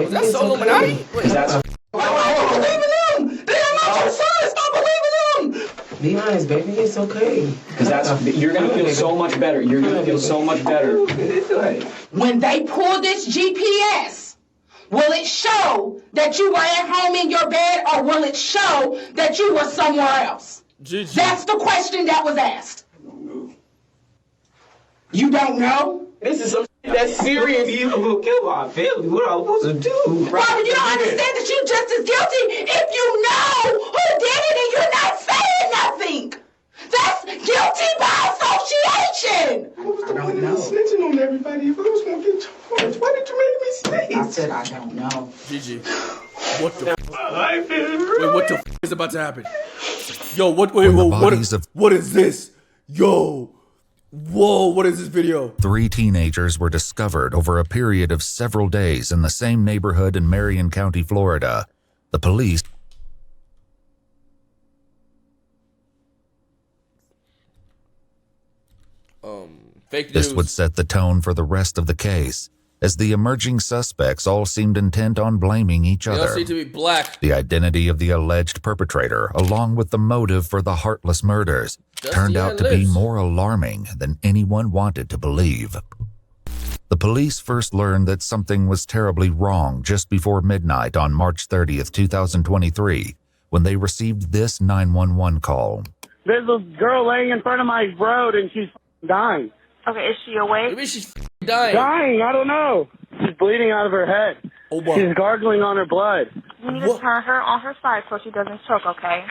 baby. That's so Illuminati? Because that's a... Stop believing them! They are not your son! Stop believing them! Be honest, baby. It's okay. Because you're gonna feel so much better. You're gonna feel so much better. When they pull this GPS, will it show that you were at home in your bed, or will it show that you were somewhere else? GG. That's the question that was asked. You don't know? This is some shit that's serious. You gonna kill my family. What am I supposed to do? Robert, you don't understand that you're just as guilty if you know who did it and you're not saying nothing. That's guilty by association. I don't know. Snitching on everybody. If I was gonna get charged, why did you make me stay? I said I don't know. GG. What the Wait, what the is about to happen? Yo, what is this? Yo. Whoa, what is this video? 3 teenagers were discovered over a period of several days in the same neighborhood in Marion County, Florida. The police Fake news. This would set the tone for the rest of the case, as the emerging suspects all seemed intent on blaming each They all other. seem to be black. The identity of the alleged perpetrator, along with the motive for the heartless murders, turned out to be more alarming than anyone wanted to believe. The police first learned that something was terribly wrong just before midnight on March 30th, 2023, when they received this 911 call. There's a girl laying in front of my road and she's dying. Okay, is she awake? Maybe she's dying. Dying, I don't know. She's bleeding out of her head. Oh, wow. She's gargling on her blood. You need to turn her on her side so she doesn't choke, okay?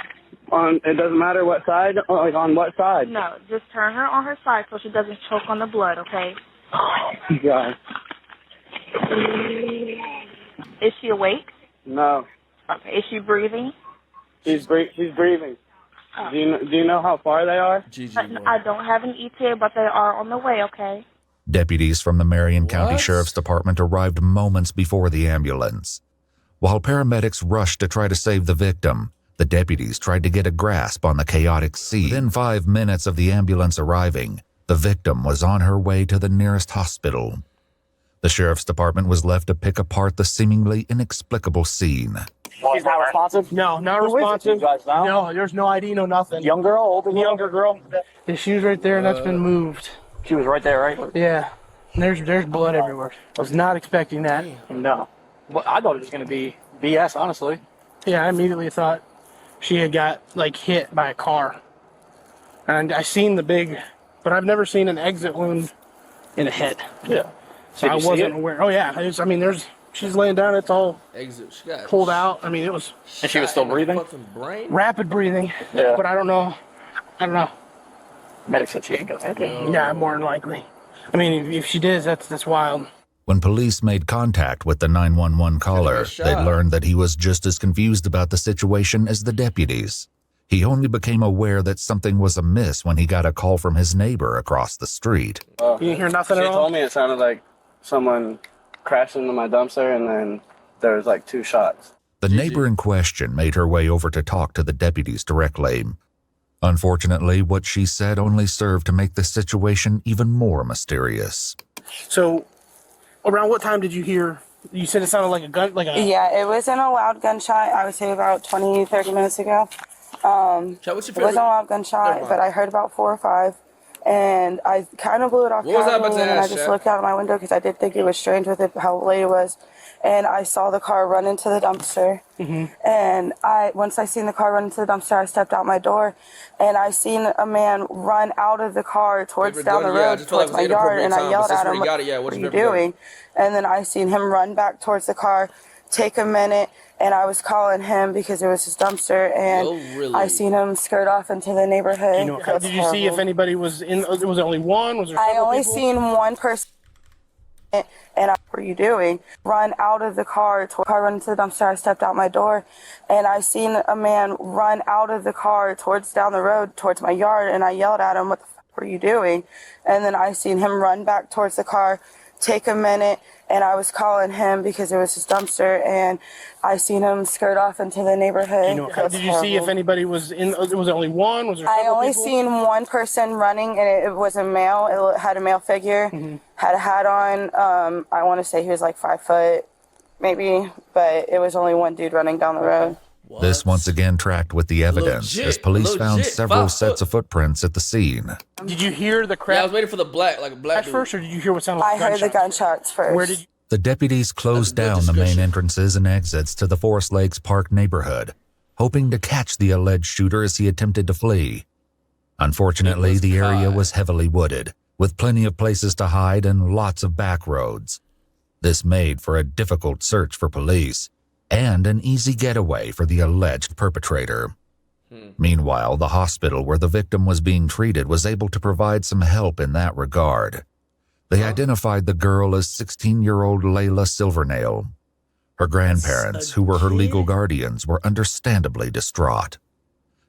It doesn't matter what side, like on what side? No, just turn her on her side so she doesn't choke on the blood, okay? Oh, God. Is she awake? No. Okay, is she breathing? She's breathing. Oh. Do you know how far they are? I don't have an ETA, but they are on the way, okay? Deputies from the Marion County Sheriff's Department arrived moments before the ambulance. While paramedics rushed to try to save the victim, the deputies tried to get a grasp on the chaotic scene. Within 5 minutes of the ambulance arriving, the victim was on her way to the nearest hospital. The Sheriff's Department was left to pick apart the seemingly inexplicable scene. She's not responsive? No, not responsive. No, there's no ID, no nothing. Young girl, older girl? Younger girl. Yeah, she was right there, and that's been moved. She was right there, right? Yeah. And there's blood everywhere. I was not expecting that. No. Well, I thought it was going to be BS, honestly. Yeah, I immediately thought she had got, like, hit by a car. And I seen the big, but I've never seen an exit wound in a head. Yeah. So I wasn't aware. Oh, yeah. She's laying down. It's all exit. She got pulled out. I mean, it was... And she was still breathing? Rapid breathing. Yeah. But I don't know. Medics said she ain't going to. Yeah, more than likely. I mean, if she did, that's wild. When police made contact with the 911 caller, they learned that he was just as confused about the situation as the deputies. He only became aware that something was amiss when he got a call from his neighbor across the street. You didn't hear nothing at all? She told me it sounded like someone crashed into my dumpster, and then there was like 2 shots. The neighbor in question made her way over to talk to the deputies directly. Unfortunately, what she said only served to make the situation even more mysterious. So, around what time did you hear? You said it sounded like a gun, Yeah, it wasn't a loud gunshot. I would say about 20, 30 minutes ago. It wasn't a loud gunshot, but I heard about 4 or 5. And I kind of blew it off casually, and I just looked out of my window because I did think it was strange with it, how late it was. And I saw the car run into the dumpster. Mm-hmm. And once I seen the car run into the dumpster, I stepped out my door, and I seen a man run out of the car down the road towards my yard, and I yelled at him, what are you doing? And then I seen him run back towards the car, take a minute, and I was calling him because it was his dumpster, and I seen him skirt off into the neighborhood. Did you see if anybody was in? Was it only one? Was there I only people? seen one person. And what were you doing? Run out of the car, run into the dumpster. I stepped out my door, and I seen a man run out of the car down the road towards my yard, and I yelled at him, what the fuck were you doing? And then I seen him run back towards the car, take a minute, and I was calling him because it was his dumpster, and I seen him skirt off into the neighborhood. Did you see if anybody was in? Was it only one? Was there I only people? seen one person running, and it was a male. It had a male figure, had a hat on. I want to say he was like 5 foot, maybe, but it was only one dude running down the road. What? This once again tracked with the evidence as police found several sets of footprints at the scene. Did you hear the crash? Yeah, I was waiting for the black dude. First, or did you hear what sounded like I heard the gunshots first. Where did you? The deputies closed down the main entrances and exits to the Forest Lakes Park neighborhood, hoping to catch the alleged shooter as he attempted to flee. Unfortunately, the area was heavily wooded, with plenty of places to hide and lots of back roads. This made for a difficult search for police, and an easy getaway for the alleged perpetrator. Meanwhile, the hospital where the victim was being treated was able to provide some help in that regard. They identified the girl as 16-year-old Layla Silvernail. Her grandparents, who were her legal guardians, were understandably distraught.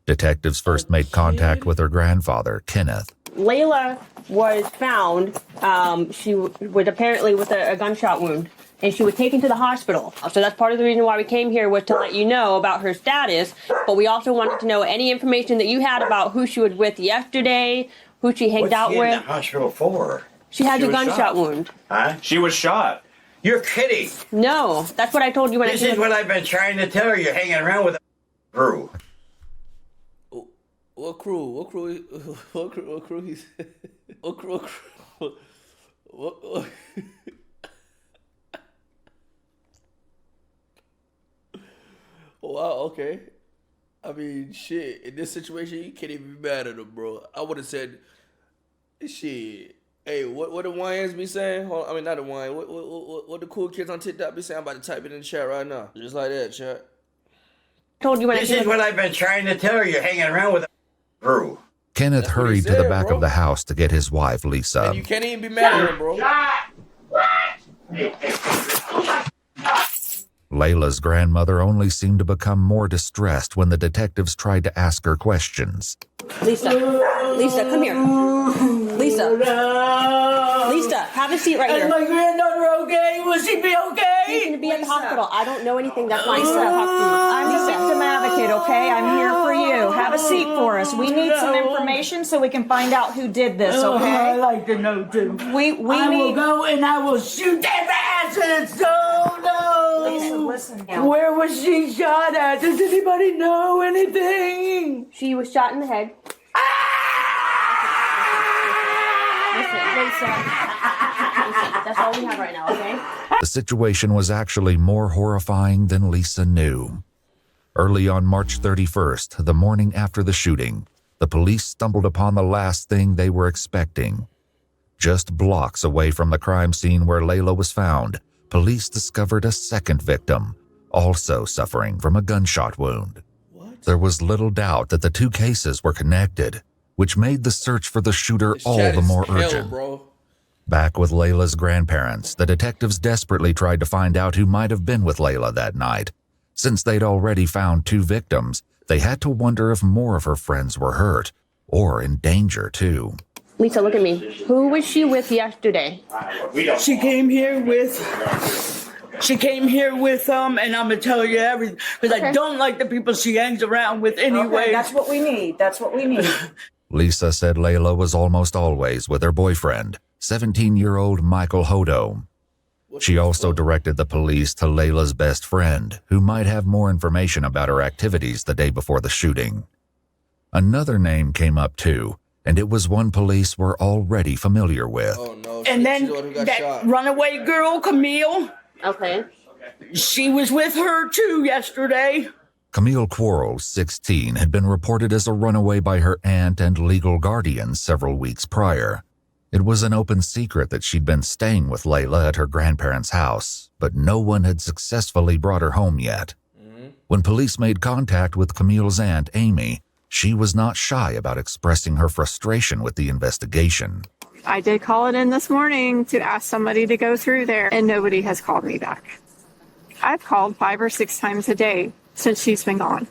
Detectives first made contact with her grandfather, Kenneth. Layla was found, she was apparently with a gunshot wound, and she was taken to the hospital. So that's part of the reason why we came here, was to let you know about her status, but we also wanted to know any information that you had about who she was with yesterday, who she hanged out with. What's she in the hospital for? She had a gunshot wound. Huh? She was shot. You're kidding. No, that's what I told you when This is what I've been trying to tell her. You're hanging around with a crew. What crew? What crew? What crew? What crew? He's what crew? What? Wow. Okay. I mean, shit. In this situation, you can't even be mad at him, bro. I would have said, shit. Hey, what the YNs be saying? Hold on, I mean, not the YN. What the cool kids on TikTok be saying? I'm about to type it in the chat right now. Just like that, chat. Told you when This is what I've been trying to tell her. You're hanging around with a crew. Kenneth hurried to the back of the house to get his wife, Lisa. And you can't even be mad at him, bro. Layla's grandmother only seemed to become more distressed when the detectives tried to ask her questions. Lisa, come here. Lisa, have a seat right here. Is my granddaughter okay? Will she be okay? She's going to be at the hospital. I don't know anything. That's why I Lisa, I'm the victim advocate, okay? I'm here for you. Have a seat for us. We need some information so we can find out who did this, okay? I'd like to know too. I will go and I will shoot their asses. Oh no! Lisa, listen. Where was she shot at? Does anybody know anything? She was shot in the head. Listen, that's all we have right now, okay? The situation was actually more horrifying than Lisa knew. Early on March 31st, the morning after the shooting, the police stumbled upon the last thing they were expecting. Just blocks away from the crime scene where Layla was found, police discovered a second victim, also suffering from a gunshot wound. There was little doubt that the two cases were connected, which made the search for the shooter all the more urgent. Back with Layla's grandparents, the detectives desperately tried to find out who might have been with Layla that night. Since they'd already found two victims, they had to wonder if more of her friends were hurt, or in danger too. Lisa, look at me. Who was she with yesterday? She came here with, and I'm gonna tell you everything, because I don't like the people she hangs around with anyway. Okay, that's what we need. That's what we need. Lisa said Layla was almost always with her boyfriend, 17-year-old Michael Hodo. She also directed the police to Layla's best friend, who might have more information about her activities the day before the shooting. Another name came up too, and it was one police were already familiar with. Oh no! And then that runaway girl, Camille. Okay. She was with her too yesterday. Camille Quarles, 16, had been reported as a runaway by her aunt and legal guardian several weeks prior. It was an open secret that she'd been staying with Layla at her grandparents' house, but no one had successfully brought her home yet. When police made contact with Camille's aunt, Amy, she was not shy about expressing her frustration with the investigation. I did call it in this morning to ask somebody to go through there, and nobody has called me back. I've called 5 or 6 times a day since she's been gone.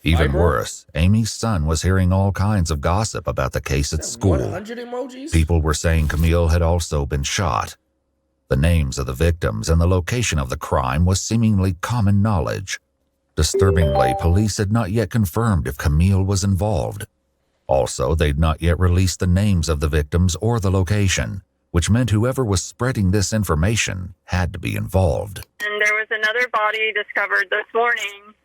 Even worse, Amy's son was hearing all kinds of gossip about the case at school. 100 emojis? People were saying Camille had also been shot. The names of the victims and the location of the crime was seemingly common knowledge. Disturbingly, police had not yet confirmed if Camille was involved. Also, they'd not yet released the names of the victims or the location, which meant whoever was spreading this information had to be involved. And there was another body discovered this morning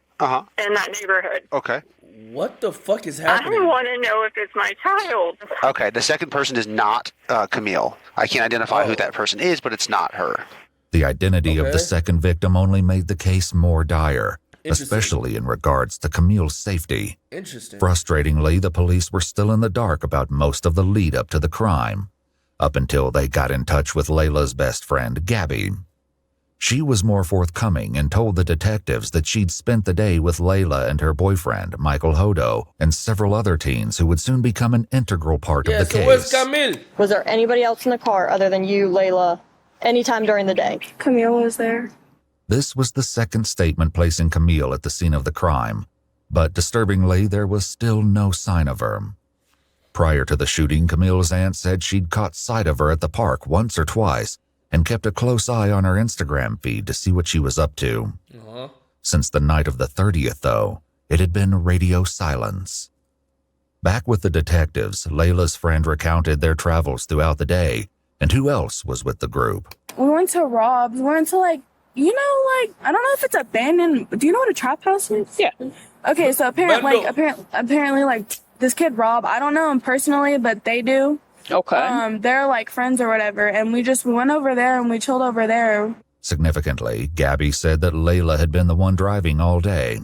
in that neighborhood. Okay. What the fuck is I happening? want to know if it's my child. Okay, the second person is not Camille. I can't identify who that person is, but it's not her. The identity of the second victim only made the case more dire, Interesting. especially in regards to Camille's safety. Interesting. Frustratingly, the police were still in the dark about most of the lead up to the crime, up until they got in touch with Layla's best friend, Gabby. She was more forthcoming and told the detectives that she'd spent the day with Layla and her boyfriend, Michael Hodo, and several other teens who would soon become an integral part of the case. Where's Camille? Was there anybody else in the car other than you, Layla, anytime during the day? Camille was there. This was the second statement placing Camille at the scene of the crime, but disturbingly, there was still no sign of her. Prior to the shooting, Camille's aunt said she'd caught sight of her at the park once or twice and kept a close eye on her Instagram feed to see what she was up to. Since the night of the 30th, though, it had been radio silence. Back with the detectives, Layla's friend recounted their travels throughout the day and who else was with the group. We went to Rob's. We went to I don't know if it's abandoned. Do you know what a trap house is? Yeah. Okay, so apparently, this kid Rob, I don't know him personally, but they do. Okay. They're friends or whatever, and we went over there and we chilled over there. Significantly, Gabby said that Layla had been the one driving all day,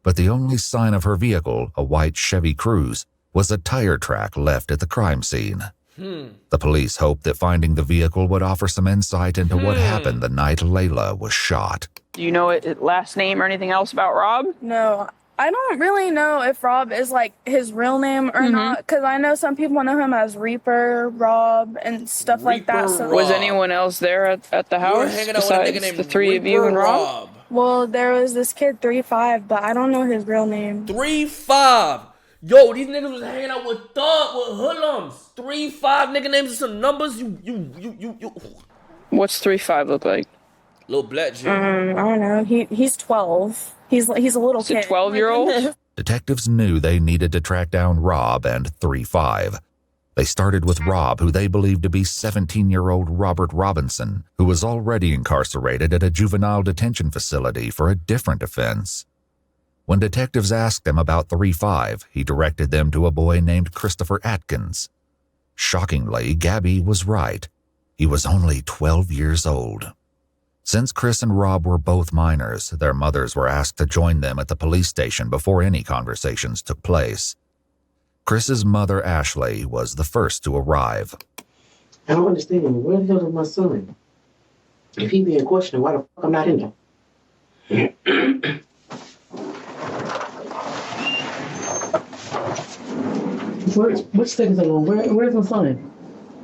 but the only sign of her vehicle, a white Chevy Cruze, was a tire track left at the crime scene. The police hoped that finding the vehicle would offer some insight into what happened the night Layla was shot. Do you know his last name or anything else about Rob? No, I don't really know if Rob is his real name or not, because I know some people know him as Reaper, Rob, and stuff like that. So Was anyone else there at the house besides the three of you and Rob? Well, there was this kid 3-5, but I don't know his real name. 3-5. Yo, these niggas was hanging out with hoodlums. 3-5 nigga names and some numbers. You. What's 3-5 look like? Little black G. I don't know. He's 12. He's a little kid. A 12-year-old? Detectives knew they needed to track down Rob and 3-5. They started with Rob, who they believed to be 17-year-old Robert Robinson, who was already incarcerated at a juvenile detention facility for a different offense. When detectives asked him about 3-5, he directed them to a boy named Christopher Atkins. Shockingly, Gabby was right. He was only 12 years old. Since Chris and Rob were both minors, their mothers were asked to join them at the police station before any conversations took place. Chris's mother, Ashley, was the first to arrive. I don't understand. Where the hell is my son? If he being questioned, why the fuck I'm not in there? Which state is it on? Where's my son?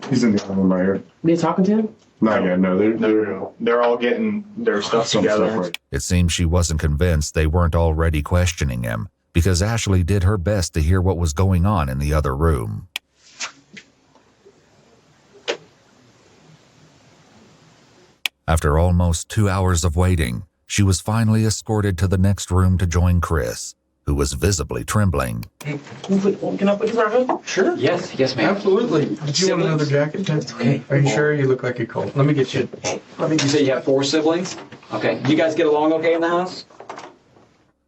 He's in the other room right here. They talking to him? Not yet, no. They're all getting their stuff together. It seems she wasn't convinced they weren't already questioning him, because Ashley did her best to hear what was going on in the other room. After almost 2 hours of waiting, she was finally escorted to the next room to join Chris, who was visibly trembling. Can I put you right here? Sure. Yes, ma'am. Absolutely. Did you want another jacket? That's okay. Are you sure? You look like you're cold. Let me get you. You say you have 4 siblings? Okay. You guys get along okay in the house?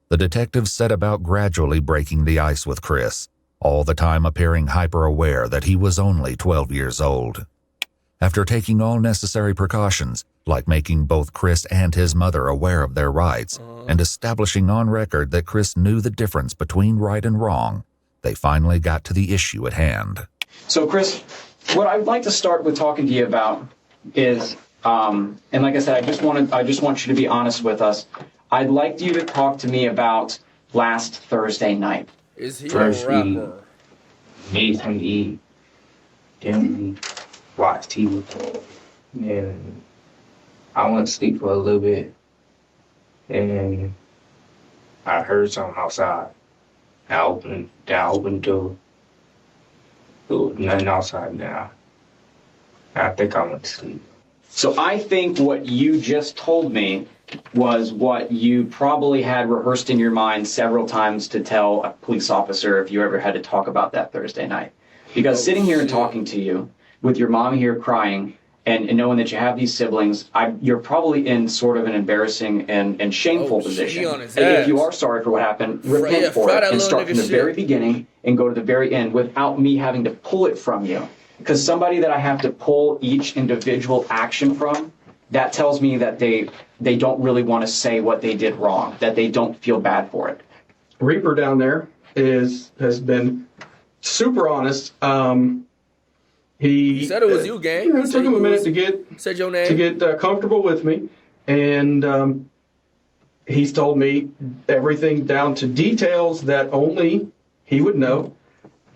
The detectives set about gradually breaking the ice with Chris, all the time appearing hyper-aware that he was only 12 years old. After taking all necessary precautions, like making both Chris and his mother aware of their rights, and establishing on record that Chris knew the difference between right and wrong, they finally got to the issue at hand. So, Chris, what I'd like to start with talking to you about is, and like I said, I just want you to be honest with us. I'd like you to talk to me about last Thursday night. Is he a rapper? Made some eat. Then we watched TV. And I went to sleep for a little bit. And I heard something outside. I opened the door. There was nothing outside now. I think I went to sleep. So I think what you just told me was what you probably had rehearsed in your mind several times to tell a police officer if you ever had to talk about that Thursday night. Because sitting here and talking to you, with your mom here crying and knowing that you have these siblings, you're probably in sort of an embarrassing and shameful position. on his And if ass. you are sorry for what happened, repent for it and start from the very beginning and go to the very end without me having to pull it from you. Because somebody that I have to pull each individual action from, that tells me that they don't really want to say what they did wrong, that they don't feel bad for it. Reaper down there has been super honest. He said it was you, gang. It took him a minute to get said your name. to get comfortable with me, and he's told me everything down to details that only he would know,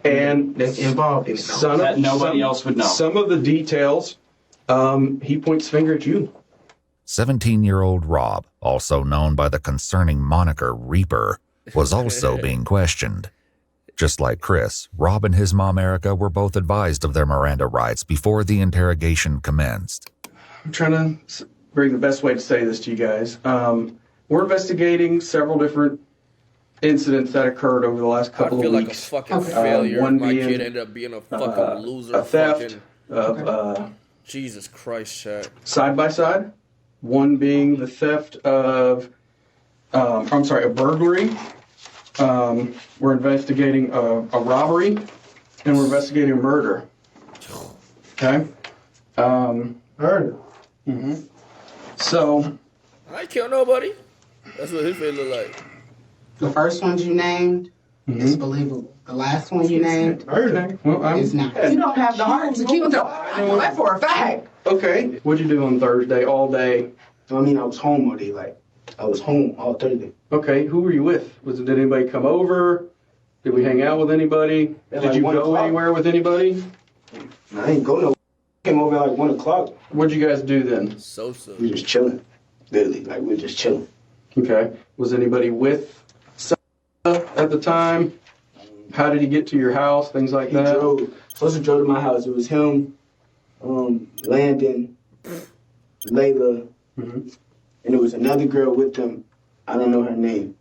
and that's involved in it. That nobody else would know. Some of the details, he points finger at you. 17-year-old Rob, also known by the concerning moniker Reaper, was also being questioned. Just like Chris, Rob and his mom Erica were both advised of their Miranda rights before the interrogation commenced. I'm trying to bring the best way to say this to you guys. We're investigating several different incidents that occurred over the last couple of weeks. I feel like a fucking failure. One My being, kid ended up being a fucking loser. a theft of Jesus Christ, chat. side by side. One being the theft of, a burglary. We're investigating a robbery, and we're investigating a murder. Okay? Murder. Mm-hmm. So. I ain't kill nobody. That's what his face look like. The first ones you named is believable. The last one you named is not. You don't have the heart to keep it up. I know that for a fact. Okay. What'd you do on Thursday all day? I mean, I was home all day. Like, I was home all Thursday. Okay. Who were you with? Did anybody come over? Did we hang out with anybody? Did you go anywhere with anybody? I ain't go nowhere. Came over at like 1 o'clock. What'd you guys do then? So. We just chilling. Literally, like, we just chilling. Okay. Was anybody with at the time? How did he get to your house? Things like that? Supposed to drove to my house. It was him, Landon, Layla, and there was another girl with them. I don't know her name.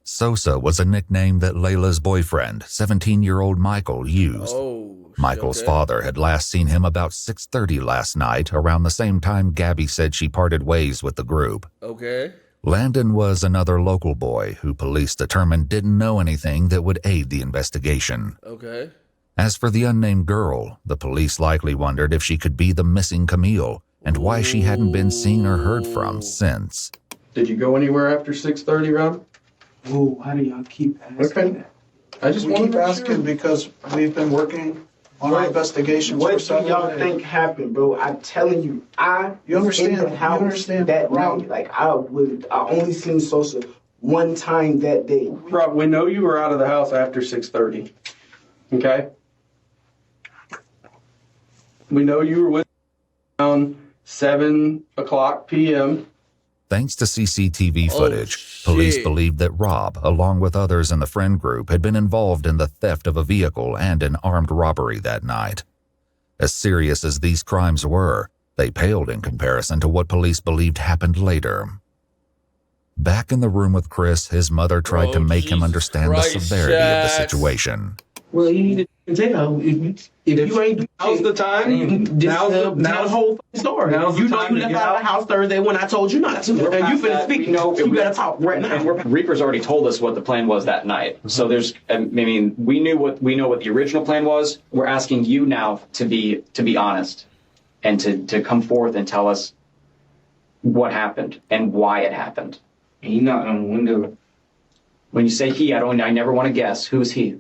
Sosa was a nickname that Layla's boyfriend, 17-year-old Michael, used. Michael's father had last seen him about 6:30 last night, around the same time Gabby said she parted ways with the group. Okay. Landon was another local boy who police determined didn't know anything that would aid the investigation. Okay. As for the unnamed girl, the police likely wondered if she could be the missing Camille and why she hadn't been seen or heard from since. Did you go anywhere after 6:30, Rob? Oh, why do y'all keep asking that? I just want to keep asking because we've been working on our investigations what for do several y'all days. think happened, bro? I'm telling you, You understand? in the house You understand, that Rob? night. Like, I only seen Sosa one time that day. Rob, we know you were out of the house after 6:30. Okay? We know you were with around 7 o'clock p.m. Thanks to CCTV footage, police believed that Rob, along with others in the friend group, had been involved in the theft of a vehicle and an armed robbery that night. As serious as these crimes were, they paled in comparison to what police believed happened later. Back in the room with Chris, his mother tried to make him understand the severity of the situation. Well, you need to tell. If you ain't now's the time. Now's the whole story. You know you left out of the house Thursday when I told you not to. And you finna speak. You gotta talk right now. And Reaper's already told us what the plan was that night. So there's, I mean, we know what the original plan was. We're asking you now to be honest and to come forth and tell us what happened and why it happened. He knocked on the window. When you say he, I never want to guess. Who's he?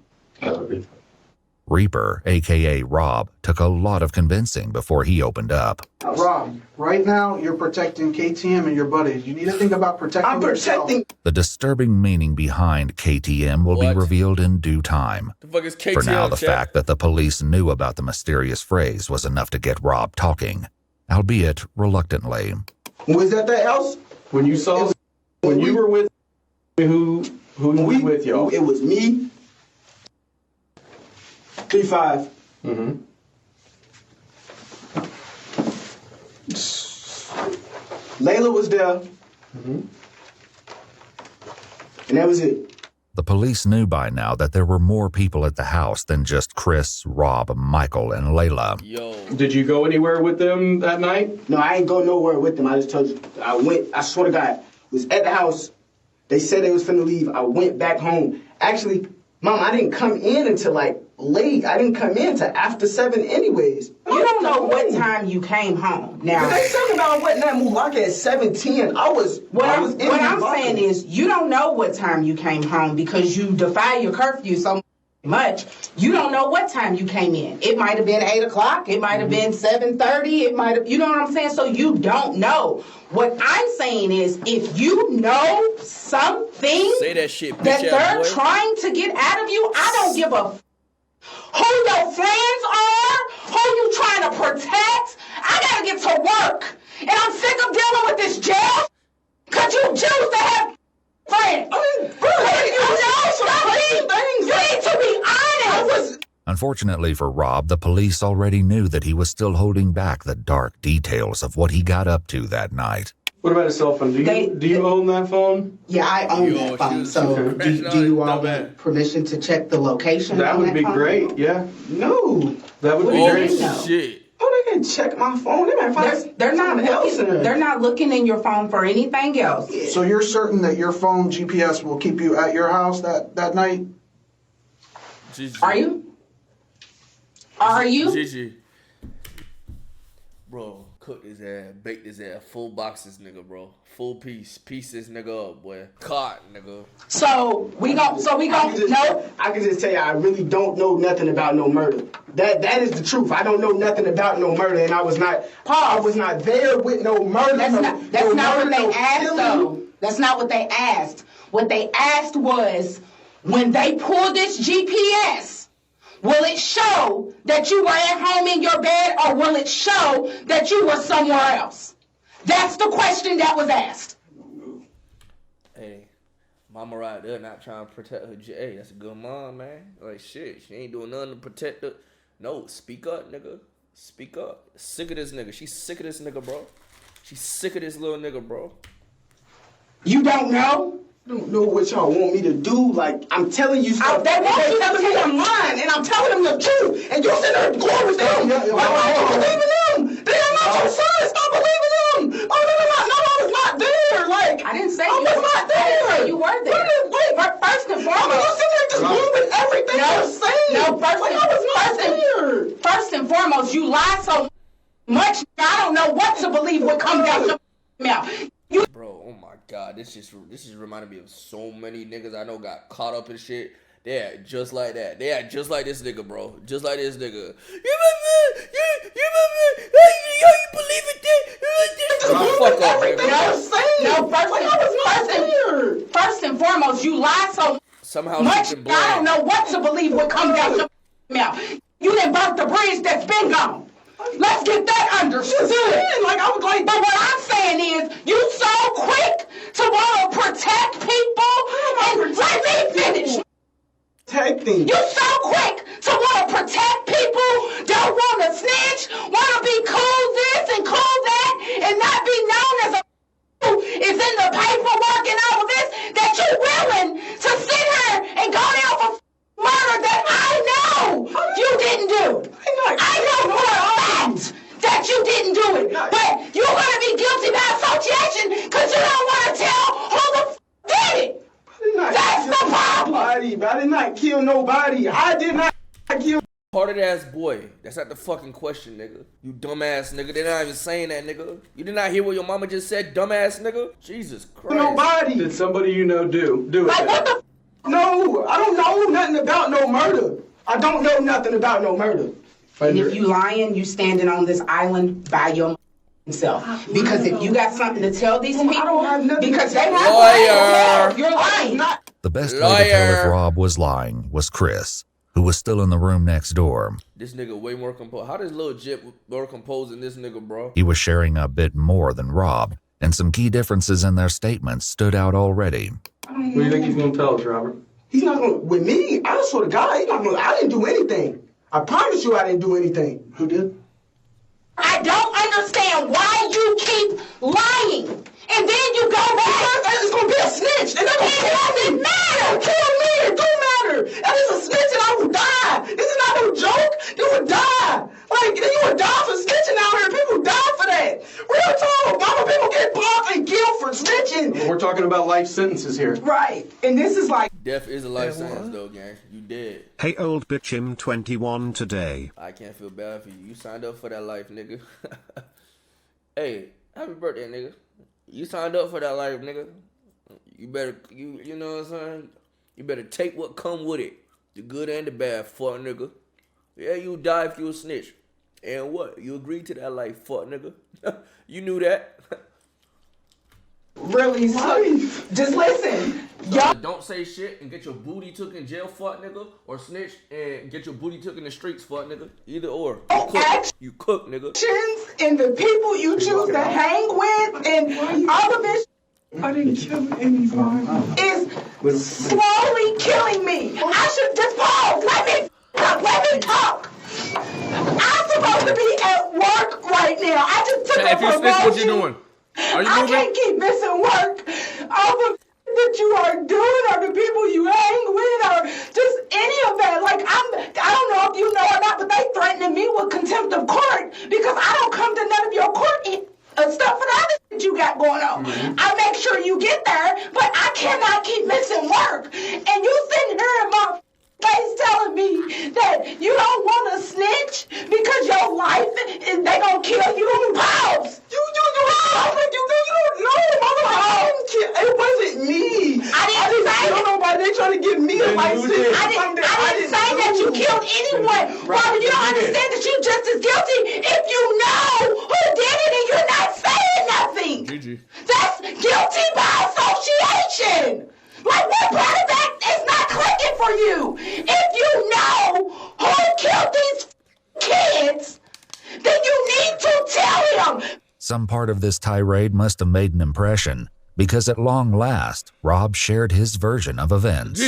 Reaper, a.k.a. Rob, took a lot of convincing before he opened up. Rob, right now you're protecting KTM and your buddies. You need to think about protecting yourself. The disturbing meaning behind KTM will be revealed in due time. The fuck is KTM, For now, the Chad? fact that the police knew about the mysterious phrase was enough to get Rob talking, albeit reluctantly. Was that the else? When you saw, when you were with, who was with y'all? It was me. 3-5. Layla was there. And that was it. The police knew by now that there were more people at the house than just Chris, Rob, Michael, and Layla. Did you go anywhere with them that night? No, I ain't go nowhere with them. I just told you. I swear to God, was at the house. They said they was finna leave. I went back home. Actually, Mom, I didn't come in until like late. I didn't come in till after 7 anyways. You don't know what time you came home. Now they talking about what that move like at 7:10. What I'm saying is you don't know what time you came home because you defy your curfew so much. You don't know what time you came in. It might have been 8 o'clock. It might have been 7:30. It might have, you know what I'm saying? So you don't know. What I'm saying is if you know something Say that shit, that bitch they're ass boy. trying to get out of you, I don't give a who your friends are, who you trying to protect. I gotta get to work. And I'm sick of dealing with this jail. Cause you choose to have friends. You need to be honest. Unfortunately for Rob, the police already knew that he was still holding back the dark details of what he got up to that night. What about his cell phone? Do you own that phone? Yeah, I own that phone. So do you all want permission to check the location? That on would be phone? great, yeah. No. That would be What do great. you know? Shit. Oh, they can check my phone. They might find They're not something else in looking. there. They're not looking in your phone for anything else. So you're certain that your phone GPS will keep you at your house that night? Are you? Are you? Gigi. Bro, cook his ass, baked his ass, full boxes, nigga, bro. Full piece. Piece this nigga up, boy. Caught, nigga. So we gon' know. I can just tell you, I really don't know nothing about no murder. That is the truth. I don't know nothing about no murder, and I was not there with no murder. That's not what they asked, though. That's not what they asked. What they asked was, when they pull this GPS, will it show that you were at home in your bed, or will it show that you were somewhere else? That's the question that was asked. Hey, Mama right there not trying to protect her. Hey, that's a good mom, man. Like, shit, she ain't doing nothing to protect her. No, speak up, nigga. Speak up. Sick of this nigga. She's sick of this nigga, bro. She's sick of this little nigga, bro. You don't know? I don't know what y'all want me to do. Like, I'm telling you stuff. They want you to telling me I'm lying, and I'm telling them the truth. And you sitting there going with them. Like, why you believing them? They are not your sons. Stop believing them. Oh, no, I was not there. Like, I didn't say I was not there. You were there. Wait, first and foremost. I'm sitting there just believing everything you're saying. No, first and foremost, you lie so much. I don't know what to believe. What comes out your mouth. Bro, oh my God, this just reminded me of so many niggas I know got caught up in shit. They act just like that. They act just like this nigga, bro. Just like this nigga. You believe it? Fuck off, nigga. First and foremost, you lie so much. I don't know what to believe. What comes out your mouth. You done burnt the bridge that's been gone. Let's get that understood. But what I'm saying is, you so quick to want to protect people, and let me finish. Protecting. You so quick to want to protect people, don't want to snitch, want to be cool this and cool that, and not be known as a is in the paperwork and all of this, that you're willing to sit here and go down for murder that I know you didn't do. I know for a fact that you didn't do it. But you're going to be guilty by association because you don't want to tell who the did it. That's the problem. I did not kill nobody. I did not kill. Parted ass boy. That's not the fucking question, nigga. You dumbass nigga. They're not even saying that, nigga. You did not hear what your mama just said, dumbass nigga? Jesus Christ. Nobody. Did somebody you know do it? Like, what the No, I don't know nothing about no murder. I don't know nothing about no murder. And if you lying, you standing on this island by yourself. Because if you got something to tell these people, I don't have nothing because they have Lawyer. You're lying. The best way to tell if Rob was lying was Chris, who was still in the room next door. This nigga way more composed. How does Lil Jip more composed than this nigga, bro? He was sharing a bit more than Rob, and some key differences in their statements stood out already. What do you think he's going to tell us, Robert? He's not going to, with me, I swear to God, he's not going to, I didn't do anything. I promise you I didn't do anything. Who did? I don't understand why you keep lying. And then you go back. It's going to be a snitch. And it doesn't matter. Kill me. life sentences here. Right. And this is like... Death is a life sentence, though, gang. You dead. Hey, old bitch, I'm 21 today. I can't feel bad for you. You signed up for that life, nigga. Hey, happy birthday, nigga. You signed up for that life, nigga. You better, you know what I'm saying? You better take what come with it. The good and the bad, fuck nigga. Yeah, you die if you a snitch. And what? You agreed to that life, fuck nigga. You knew that. Really? Just listen. Y'all don't say shit and get your booty took in jail, fuck nigga, or snitch and get your booty took in the streets, fuck nigga. Either or. You cook, nigga. And the people you choose to hang with and all of this I didn't kill anyone. Is slowly killing me. I should just pause. Let me talk. I'm supposed to be at work right now. I just took a promotion. If you snitch, what you doing? Are you moving? I can't keep missing work. All the that you are doing, or the people you hang with, or just any of that. Like I don't know if you know or not, but they threatening me with contempt of court because I don't come to none of your court stuff for the other shit you got going on. I make sure you get there, but I cannot keep missing work. And you sitting here in my face telling me that you don't want to snitch because your life is they gonna kill you. Pause. You don't know. It wasn't me. I didn't say that. Nobody. They trying to get me a license. I didn't say that you killed anyone. Robert, you don't understand that you're just as guilty if you know who did it and you're not saying nothing. That's guilty by association. Like, what part of that is not clicking for you? If you know who killed these kids, then you need to tell him. Some part of this tirade must have made an impression, because at long last, Rob shared his version of events.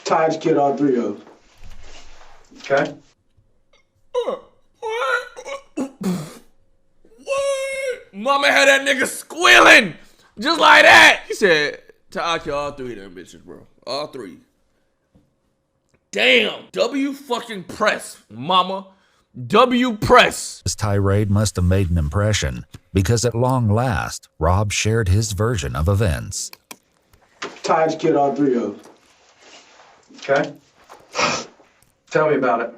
Tahj killed all three of them. Okay. What? Mama had that nigga squealing just like that. He said, Tahj killed all three of them bitches, bro. All three. Damn. W fucking press, mama. W press. This tirade must have made an impression, because at long last, Rob shared his version of events. Tahj killed all three of them. Okay. Tell me about it.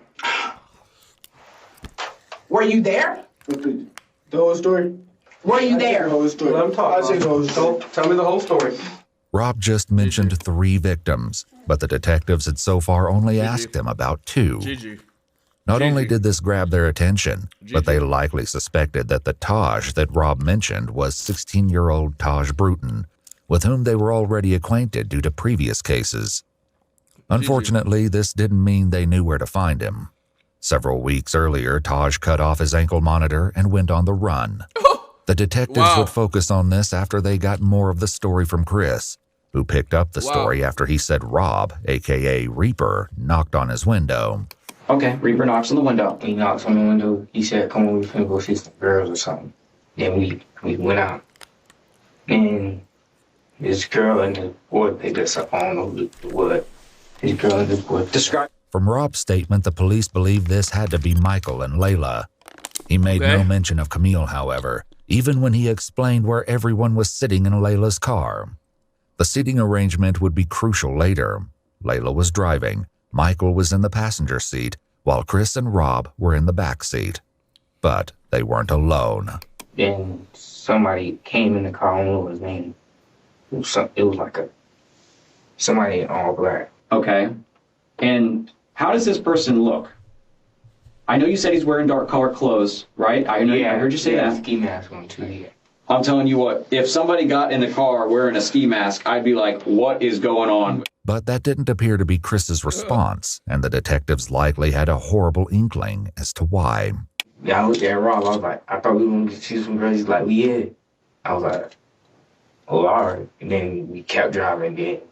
Were you there? The whole story? Were you there? The whole story. Let him talk. I'll say the whole story. Tell me the whole story. Rob just mentioned 3 victims, but the detectives had so far only asked him about 2. Not only did this grab their attention, but they likely suspected that the Tahj that Rob mentioned was 16-year-old Tahj Brewton, with whom they were already acquainted due to previous cases. Unfortunately, this didn't mean they knew where to find him. Several weeks earlier, Tahj cut off his ankle monitor and went on the run. The detectives would focus on this after they got more of the story from Chris, who picked up the story after he said Rob, a.k.a. Reaper, knocked on his window. Okay, Reaper knocks on the window. He knocks on the window. He said, come on, we finna go see some girls or something. Then we went out. And this girl and the boy picked us up. I don't know what. This girl and this boy. Describe. From Rob's statement, the police believed this had to be Michael and Layla. He made no mention of Camille, however, even when he explained where everyone was sitting in Layla's car. The seating arrangement would be crucial later. Layla was driving. Michael was in the passenger seat, while Chris and Rob were in the back seat. But they weren't alone. Then somebody came in the car, I don't know what his name. It was like somebody in all black. Okay. And how does this person look? I know you said he's wearing dark colored clothes, right? I heard you say that. Ski mask on too, yeah. I'm telling you what, if somebody got in the car wearing a ski mask, I'd be like, what is going on? But that didn't appear to be Chris's response, and the detectives likely had a horrible inkling as to why. Yeah, I looked at Rob, I was like, I thought we were going to see some girls. He's like, yeah. I was like, oh, all right. And then we kept driving again.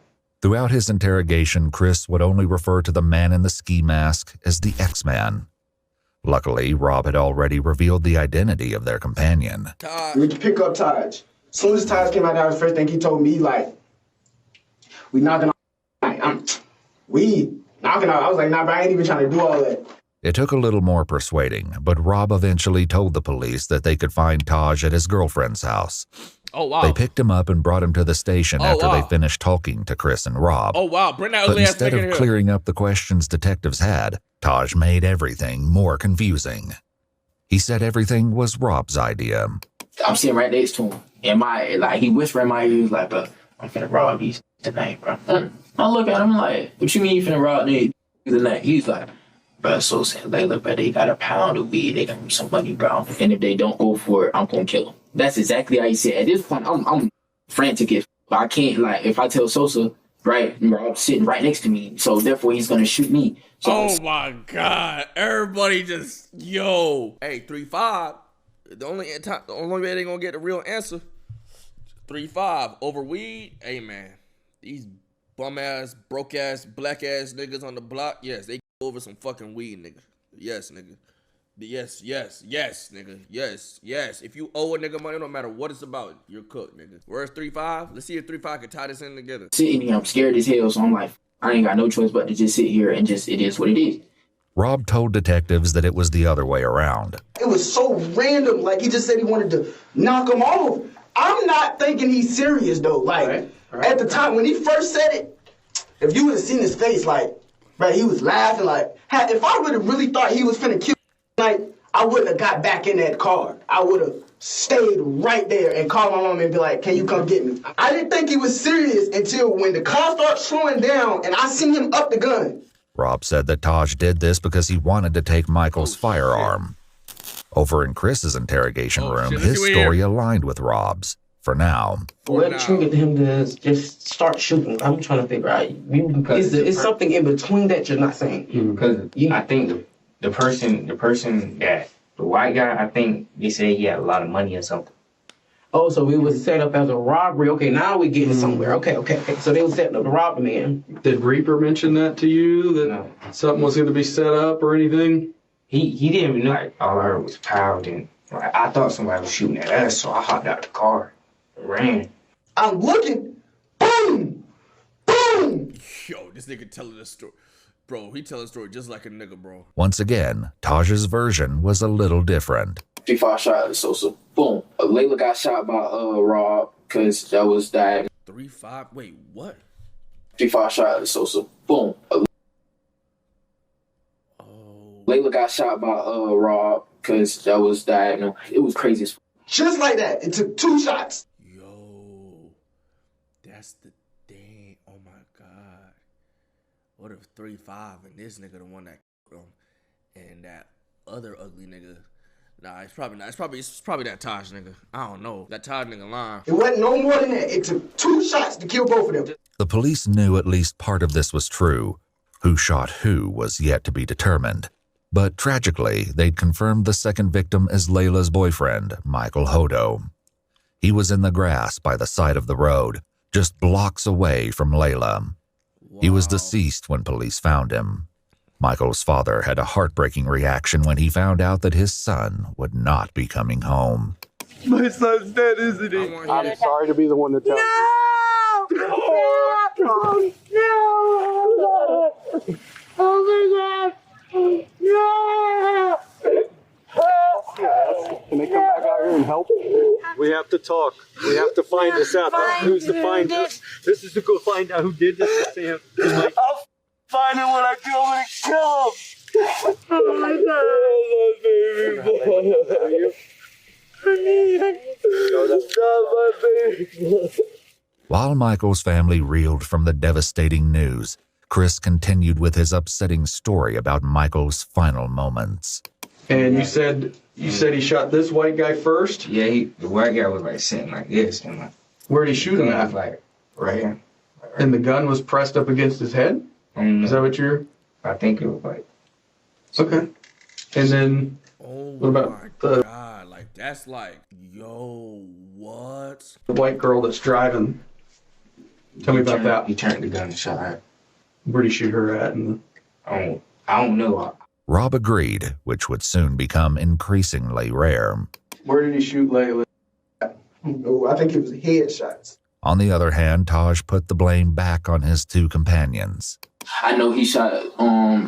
Throughout his interrogation, Chris would only refer to the man in the ski mask as the X-Man. Luckily, Rob had already revealed the identity of their companion. We pick up Tahj. As soon as Tahj came out of the house, first thing he told me, like, we knocking on. We knocking on. I was like, nah, but I ain't even trying to do all that. It took a little more persuading, but Rob eventually told the police that they could find Tahj at his girlfriend's house. Oh, wow. They picked him up and brought him to the station after they finished talking to Chris and Rob. Oh, wow. Bring that But ugly ass instead nigga of in here. clearing up the questions detectives had, Tahj made everything more confusing. He said everything was Rob's idea. I'm sitting right next to him. He whispered in my ear, he was like, bro, I'm finna rob these tonight, bro. I look at him like, what you mean you finna rob these tonight? He's like, bro, so saying, Layla, but they got a pound of weed, they got some money, bro. And if they don't go for it, I'm gonna kill them. That's exactly how he said. At this point, I'm frantic if I can't, like, if I tell Sosa, right, Rob's sitting right next to me, so therefore he's gonna shoot me. So Oh my God. Everybody just, yo. Hey, 3-5. The only way they gonna get the real answer. 3-5 over weed. Hey man, these bum ass, broke ass, black ass niggas on the block. Yes, they over some fucking weed, nigga. Yes, nigga. Yes, nigga. Yes. If you owe a nigga money, no matter what it's about, you're cooked, nigga. Where's 3-5? Let's see if 3-5 can tie this in together. Sitting here, I'm scared as hell, so I'm like, I ain't got no choice but to just sit here and just, it is what it is. Rob told detectives that it was the other way around. It was so random. Like, he just said he wanted to knock him off. I'm not thinking he's serious, though. Like, at the time, when he first said it, if you would have seen his face, like, right, he was laughing. Like, if I would have really thought he was finna kill tonight, I wouldn't have got back in that car. I would have stayed right there and called my mom and be like, can you come get me? I didn't think he was serious until when the car started slowing down and I seen him up the gun. Rob said that Tahj did this because he wanted to take Michael's firearm. Over in Chris's interrogation room, his story aligned with Rob's. For now. What triggered him to just start shooting? I'm trying to figure out. It's something in between that you're not saying. Because I think the person that, the white guy, I think they said he had a lot of money or something. Oh, so it was set up as a robbery. Okay, now we're getting somewhere. Okay. So they were setting up to rob the man. Did Reaper mention that to you, that something was going to be set up or anything? He didn't even know. Like, all I heard was pow, and like, I thought somebody was shooting at us, so I hopped out the car and ran. I'm looking. Boom! Boom! Yo, this nigga telling the story. Bro, he telling the story just like a nigga, bro. Once again, Tahj's version was a little different. 3-5 shot at Sosa. Boom. Layla got shot by Rob because that was that. 3-5. Wait, what? 3-5 shot at Sosa. Boom. Layla got shot by Rob because that was that. You know, it was crazy as fuck. Just like that. It took 2 shots. Yo, that's the thing. Oh my God. What if 3-5 and this nigga the one that killed him and that other ugly nigga? Nah, it's probably not. It's probably that Tahj nigga. I don't know. That Tahj nigga lying. It wasn't no more than that. It took 2 shots to kill both of them. The police knew at least part of this was true. Who shot who was yet to be determined. But tragically, they'd confirmed the second victim as Layla's boyfriend, Michael Hodo. He was in the grass by the side of the road, just blocks away from Layla. Wow. He was deceased when police found him. Michael's father had a heartbreaking reaction when he found out that his son would not be coming home. My son's dead, isn't he? I'm sorry to be the one to tell you. No! Oh my God! No! Can they come back out here and help? We have to talk. We have to find this out. Who's to find this? This is to go find out who did this to Sam. I'll find him when I kill him and kill him. Oh my God! Oh, baby boy. While Michael's family reeled from the devastating news, Chris continued with his upsetting story about Michael's final moments. And you said he shot this white guy first? Yeah, the white guy was like sitting like this, and like. Where'd he shoot him at? Like right here. And the gun was pressed up against his head? Is that what you're? I think it was like. Okay. And then what about the? God, like that's like, yo, what? The white girl that's driving. Tell me about that. He turned the gun and shot her. Where'd he shoot her at? I don't know. Rob agreed, which would soon become increasingly rare. Where did he shoot Layla? Oh, I think it was headshots. On the other hand, Tahj put the blame back on his 2 companions. I know he shot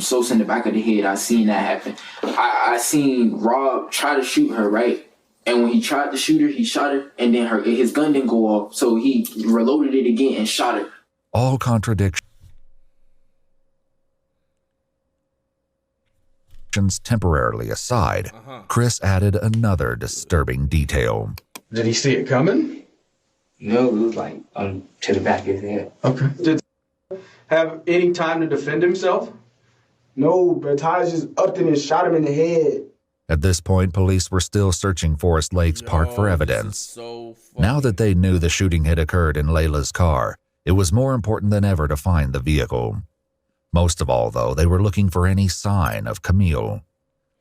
Sosa in the back of the head. I seen that happen. I seen Rob try to shoot her, right? And when he tried to shoot her, he shot her, and then his gun didn't go off, so he reloaded it again and shot her. All contradictions temporarily aside, Chris added another disturbing detail. Did he see it coming? No, it was like to the back of his head. Okay. Did he have any time to defend himself? No, but Tahj just upped him and shot him in the head. At this point, police were still searching Forest Lakes Park for evidence. Now that they knew the shooting had occurred in Layla's car, it was more important than ever to find the vehicle. Most of all, though, they were looking for any sign of Camille.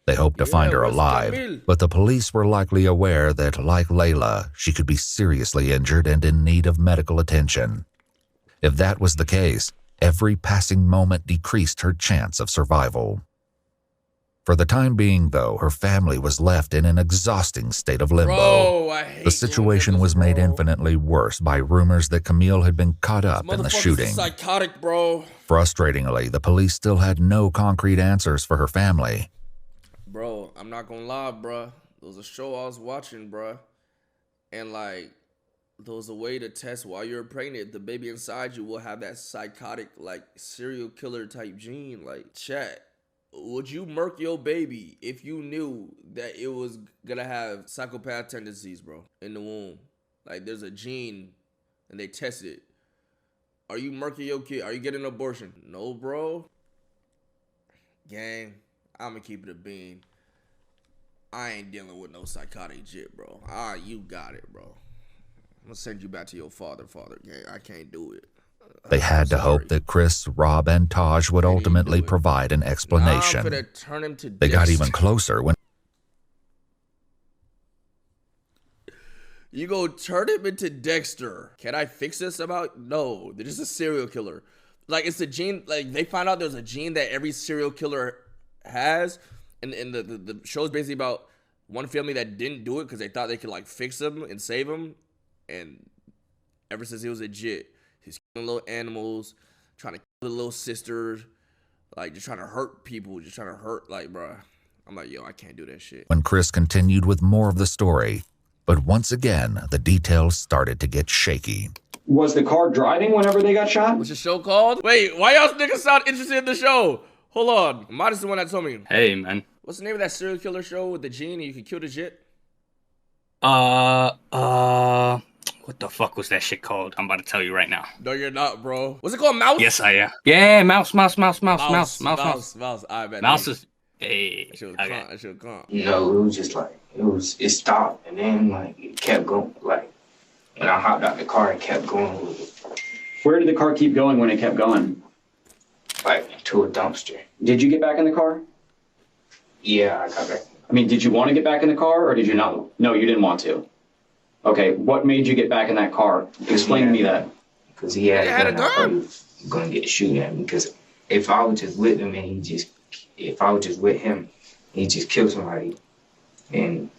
They hoped to find her alive, but the police were likely aware that, like Layla, she could be seriously injured and in need of medical attention. If that was the case, every passing moment decreased her chance of survival. For the time being, though, her family was left in an exhausting state of limbo. Bro, I hate the situation was made infinitely worse by rumors that Camille had been caught up in the shooting. Psychotic, bro. Frustratingly, the police still had no concrete answers for her family. Bro, I'm not gonna lie, bro. There was a show I was watching, bro. And like, there was a way to test while you're pregnant. The baby inside you will have that psychotic, like, serial killer type gene. Like, chat. Would you murk your baby if you knew that it was gonna have psychopath tendencies, bro, in the womb? Like, there's a gene and they test it. Are you murking your kid? Are you getting an abortion? No, bro. Gang, I'ma keep it a bean. I ain't dealing with no psychotic shit, bro. You got it, bro. I'm gonna send you back to your father, gang. I can't do it. They had to hope that Chris, Rob, and Tahj would ultimately provide an explanation. They got even closer when... You go turn him into Dexter. Can I fix this about? No, they're just a serial killer. Like, it's a gene, like, they found out there's a gene that every serial killer has. And the show's basically about one family that didn't do it because they thought they could, like, fix him and save him. And ever since he was a jit, he's killing little animals, trying to kill the little sister, like, just trying to hurt people, just trying to hurt, like, bruh. I'm like, yo, I can't do that shit. When Chris continued with more of the story, but once again, the details started to get shaky. Was the car driving whenever they got shot? What's the show called? Wait, why y'all niggas sound interested in the show? Hold on. Modest the one that told me. Hey, man. What's the name of that serial killer show with the gene and you can kill the jit? What the fuck was that shit called? I'm about to tell you right now. No, you're not, bro. What's it called? Mouse? Yes, I am. Yeah, mouse. I bet. Mouse is... Hey. I should have gone. No, it was just like, it stopped, and then, like, it kept going. Like, when I hopped out the car, it kept going with it. Where did the car keep going when it kept going? Like, to a dumpster. Did you get back in the car? Yeah, I got back. I mean, did you want to get back in the car, or did you not? No, you didn't want to. Okay, what made you get back in that car? Explain to me that. Because he had a gun. He was going to get shooting at me. Because if I was just with him and if I was just with him, he just killed somebody, and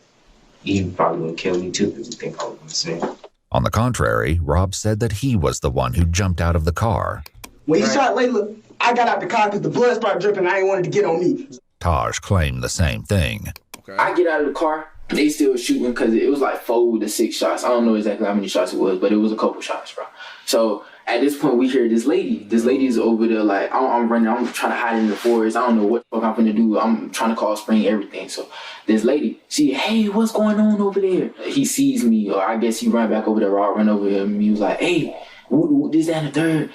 he probably would kill me too because he think I was going to snitch. On the contrary, Rob said that he was the one who jumped out of the car. When he shot Layla, I got out the car because the blood started dripping and I ain't wanted to get on me. Tahj claimed the same thing. Okay. I get out of the car. They still shooting because it was like 4 to 6 shots. I don't know exactly how many shots it was, but it was a couple shots, bro. So at this point, we hear this lady. This lady's over there like, I'm running. I'm trying to hide in the forest. I don't know what the fuck I'm going to do. I'm trying to call Spring, everything. So this lady, hey, what's going on over there? He sees me, or I guess he ran back over there. I run over here, and he was like, hey, this, that, and the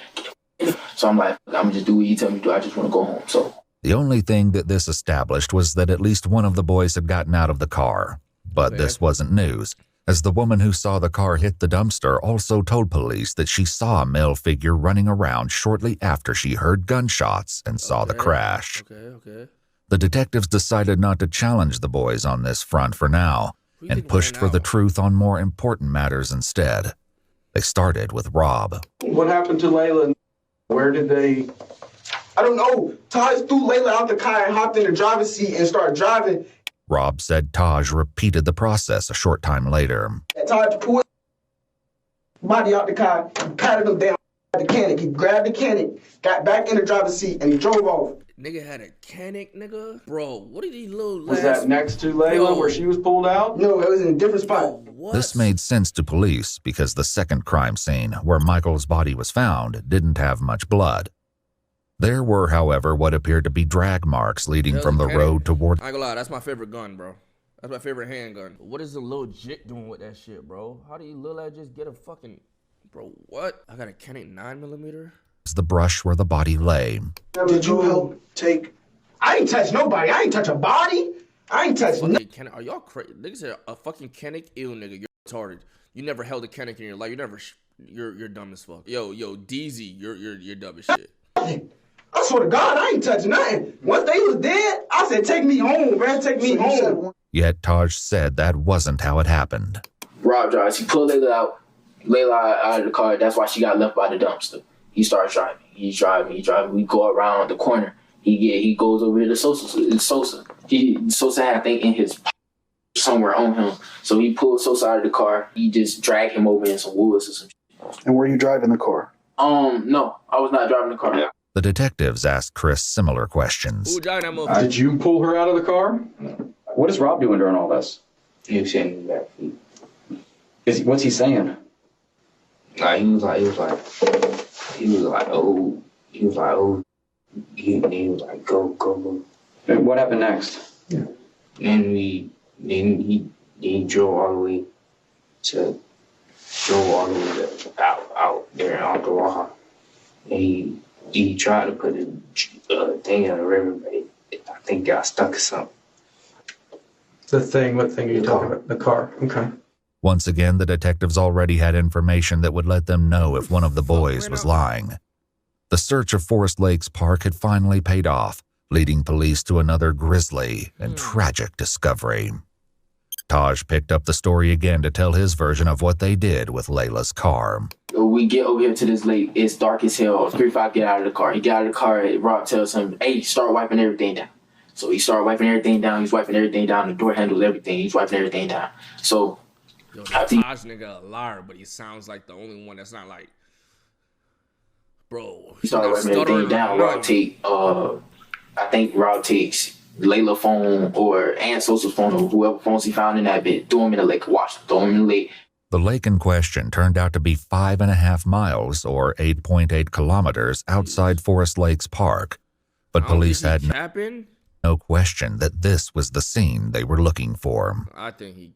third. So I'm like, I'm going to just do what you tell me to do. I just want to go home. So the only thing that this established was that at least one of the boys had gotten out of the car. But this wasn't news, as the woman who saw the car hit the dumpster also told police that she saw a male figure running around shortly after she heard gunshots and saw the crash. The detectives decided not to challenge the boys on this front for now and pushed for the truth on more important matters instead. They started with Rob. What happened to Layla? Where did they... I don't know. Tahj threw Layla out the car and hopped in the driver's seat and started driving. Rob said Tahj repeated the process a short time later. Tahj pulled body out the car, patted him down. The canic. He grabbed the canic, got back in the driver's seat, and he drove off. Nigga had a canic, nigga? Bro, what did he little Was that next to Layla where she was pulled out? No, it was in a different spot. This made sense to police because the second crime scene, where Michael's body was found, didn't have much blood. There were, however, what appeared to be drag marks leading from the road toward... I ain't gonna lie, that's my favorite gun, bro. That's my favorite handgun. What is the little jit doing with that shit, bro? How do you little ass just get a fucking... Bro, what? I got a Canic 9mm? the brush where the body lay. Did you help take... I ain't touch nobody. I ain't touch a body. I ain't touch nothing. Are y'all crazy? Niggas said a fucking Canic? Ew, nigga, you're retarded. You never held a Canic in your life. You never... You're dumb as fuck. Yo, DZ, you're dumb as shit. I swear to God, I ain't touching nothing. Once they was dead, I said, take me home, man. Take me home. Yet Tahj said that wasn't how it happened. Rob drives. He pulled Layla out of the car. That's why she got left by the dumpster. He starts driving. He's driving. We go around the corner. He goes over to Sosa. Sosa had, I think, in his somewhere on him. So he pulled Sosa out of the car. He just dragged him over in some woods or some shit. And were you driving the car? No, I was not driving the car. Yeah. The detectives asked Chris similar questions. Did you pull her out of the car? What is Rob doing during all this? He was sitting in the back seat. What's he saying? He was like, oh, he was like, go. And what happened next? Yeah. Then he drove all the way out there in Ottawa. And he tried to put a thing in the river, but I think got stuck or something. What thing are you talking about? The car. Okay. Once again, the detectives already had information that would let them know if one of the boys was lying. The search of Forest Lakes Park had finally paid off, leading police to another grisly and tragic discovery. Tahj picked up the story again to tell his version of what they did with Layla's car. We get over here to this lake. It's dark as hell. 3-5 get out of the car. He got out of the car. Rob tells him, hey, start wiping everything down. So he started wiping everything down. He's wiping everything down. The door handles, everything. He's wiping everything down. So... Yo, that Tahj nigga a liar, but he sounds like the only one that's not like... Bro. He started wiping everything down. I think Rob takes Layla's phone and Sosa's phone or whoever phones he found in that bit. Throw him in the lake. Throw him in the lake. The lake in question turned out to be 5.5 miles or 8.8 kilometers outside Forest Lakes Park. But police had no question that this was the scene they were looking for. I think he...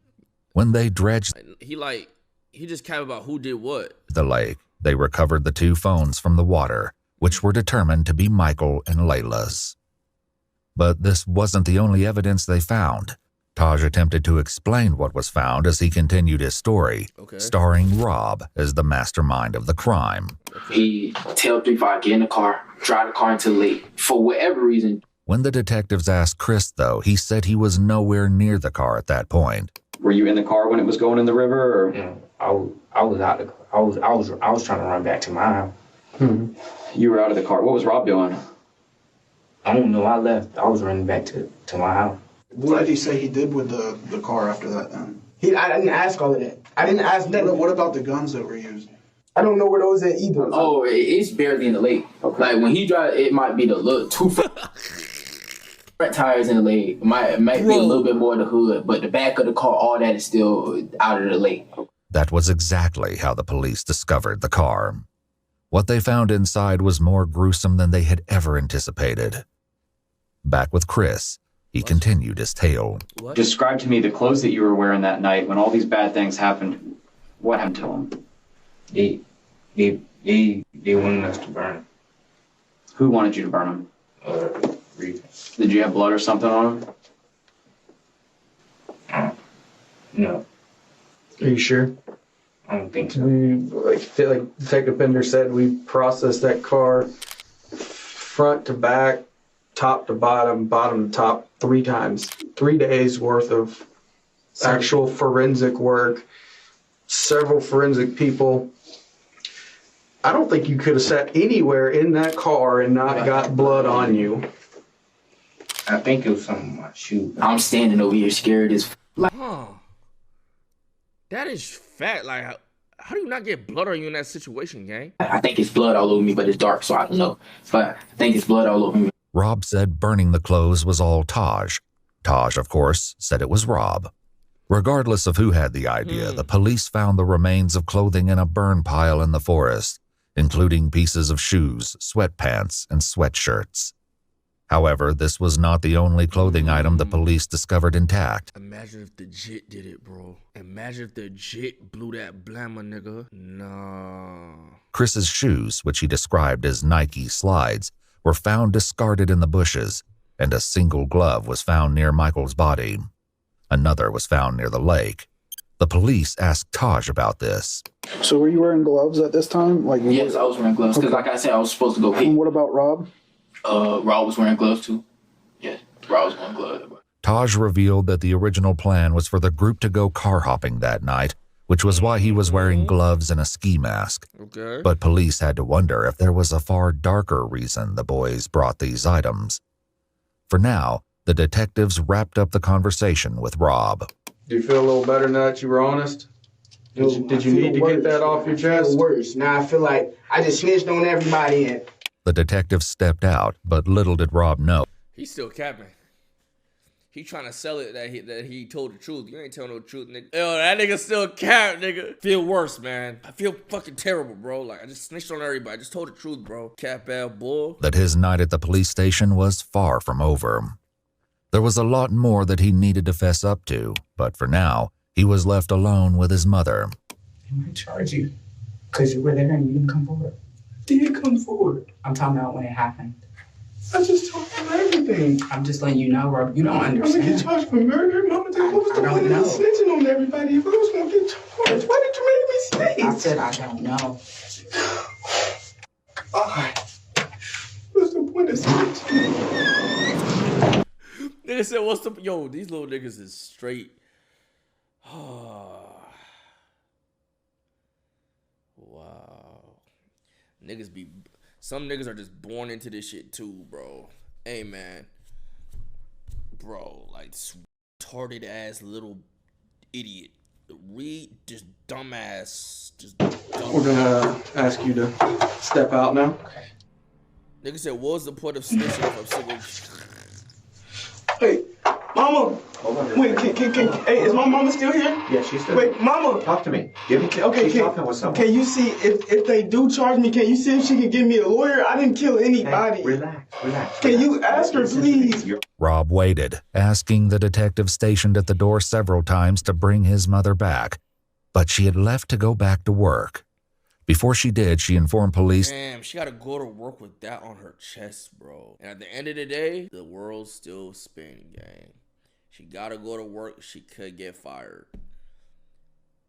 When they dredged... He just cared about who did what. The lake, they recovered the 2 phones from the water, which were determined to be Michael and Layla's. But this wasn't the only evidence they found. Tahj attempted to explain what was found as he continued his story, starring Rob as the mastermind of the crime. He tell 3-5, get in the car, drive the car into the lake, for whatever reason. When the detectives asked Chris, though, he said he was nowhere near the car at that point. Were you in the car when it was going in the river? Or? Yeah, I was out the car. I was trying to run back to my house. You were out of the car. What was Rob doing? I don't know. I left. I was running back to my house. What did he say he did with the car after that then? I didn't ask all of that. I didn't ask that. What about the guns that were used? I don't know where those at either. Oh, it's barely in the lake. Okay. Like when he drive, it might be the little 2 front tires in the lake. Might be a little bit more in the hood, but the back of the car, all that is still out of the lake. That was exactly how the police discovered the car. What they found inside was more gruesome than they had ever anticipated. Back with Chris, he continued his tale. What? Describe to me the clothes that you were wearing that night when all these bad things happened. What happened to them? They wanted us to burn them. Who wanted you to burn them? Did you have blood or something on them? No. Are you sure? I don't think so. Like Detective Bender said, we processed that car front to back, top to bottom, bottom to top 3 times. 3 days worth of actual forensic work, several forensic people. I don't think you could have sat anywhere in that car and not got blood on you. I think it was something in my shoe. I'm standing over here scared as That is fact. Like, How do you not get blood on you in that situation, gang? I think it's blood all over me, but it's dark, so I don't know. But I think it's blood all over me. Rob said burning the clothes was all Tahj. Tahj, of course, said it was Rob. Regardless of who had the idea, the police found the remains of clothing in a burn pile in the forest, including pieces of shoes, sweatpants, and sweatshirts. However, this was not the only clothing item the police discovered intact. Imagine if the jit did it, bro. Imagine if the jit blew that blammer, nigga. Nah. Chris's shoes, which he described as Nike slides, were found discarded in the bushes, and a single glove was found near Michael's body. Another was found near the lake. The police asked Tahj about this. So were you wearing gloves at this time? Yes, I was wearing gloves, because like I said, I was supposed to go pee. And what about Rob? Rob was wearing gloves too. Yeah, Rob was wearing gloves. Tahj revealed that the original plan was for the group to go car hopping that night, which was why he was wearing gloves and a ski mask. Okay. But police had to wonder if there was a far darker reason the boys brought these items. For now, the detectives wrapped up the conversation with Rob. Do you feel a little better now that you were honest? Did you need to get that off your chest? Worse. Now I feel like I just snitched on everybody and... The detective stepped out, but little did Rob know. He's still capping. He trying to sell it that he told the truth. You ain't telling no truth, nigga. Yo, that nigga still cap, nigga. Feel worse, man. I feel fucking terrible, bro. Like, I just snitched on everybody. I just told the truth, bro. Cap ass bull. That his night at the police station was far from over. There was a lot more that he needed to fess up to, but for now, he was left alone with his mother. They might charge you because you were there and you didn't come forward. Did come forward? I'm talking about when it happened. I just told him everything. I'm just letting you know, Rob. You don't understand. I'm gonna get charged for murder. Mama, what was the point of me snitching on everybody if I was gonna get charged? Why did you make me snitch? I said I don't know. What's the point of snitching? Nigga said, what's the... Yo, these little niggas is straight... Wow. Niggas be... Some niggas are just born into this shit too, bro. Hey, man. Bro, like, this retarded ass little idiot. Just dumbass. Just dumb. We're gonna ask you to step out now. Okay. Nigga said, what was the point of snitching from single... Hey, Mama. Wait, hey, is my mama still here? Yeah, she's still here. Wait, Mama. Talk to me. She's talking with someone. Can you see if they do charge me? Can you see if she can give me a lawyer? I didn't kill anybody. Hey, relax. Can you ask her, please? Rob waited, asking the detective stationed at the door several times to bring his mother back, but she had left to go back to work. Before she did, she informed police. Damn, she gotta go to work with that on her chest, bro. And at the end of the day, the world's still spinning, gang. She gotta go to work. She could get fired.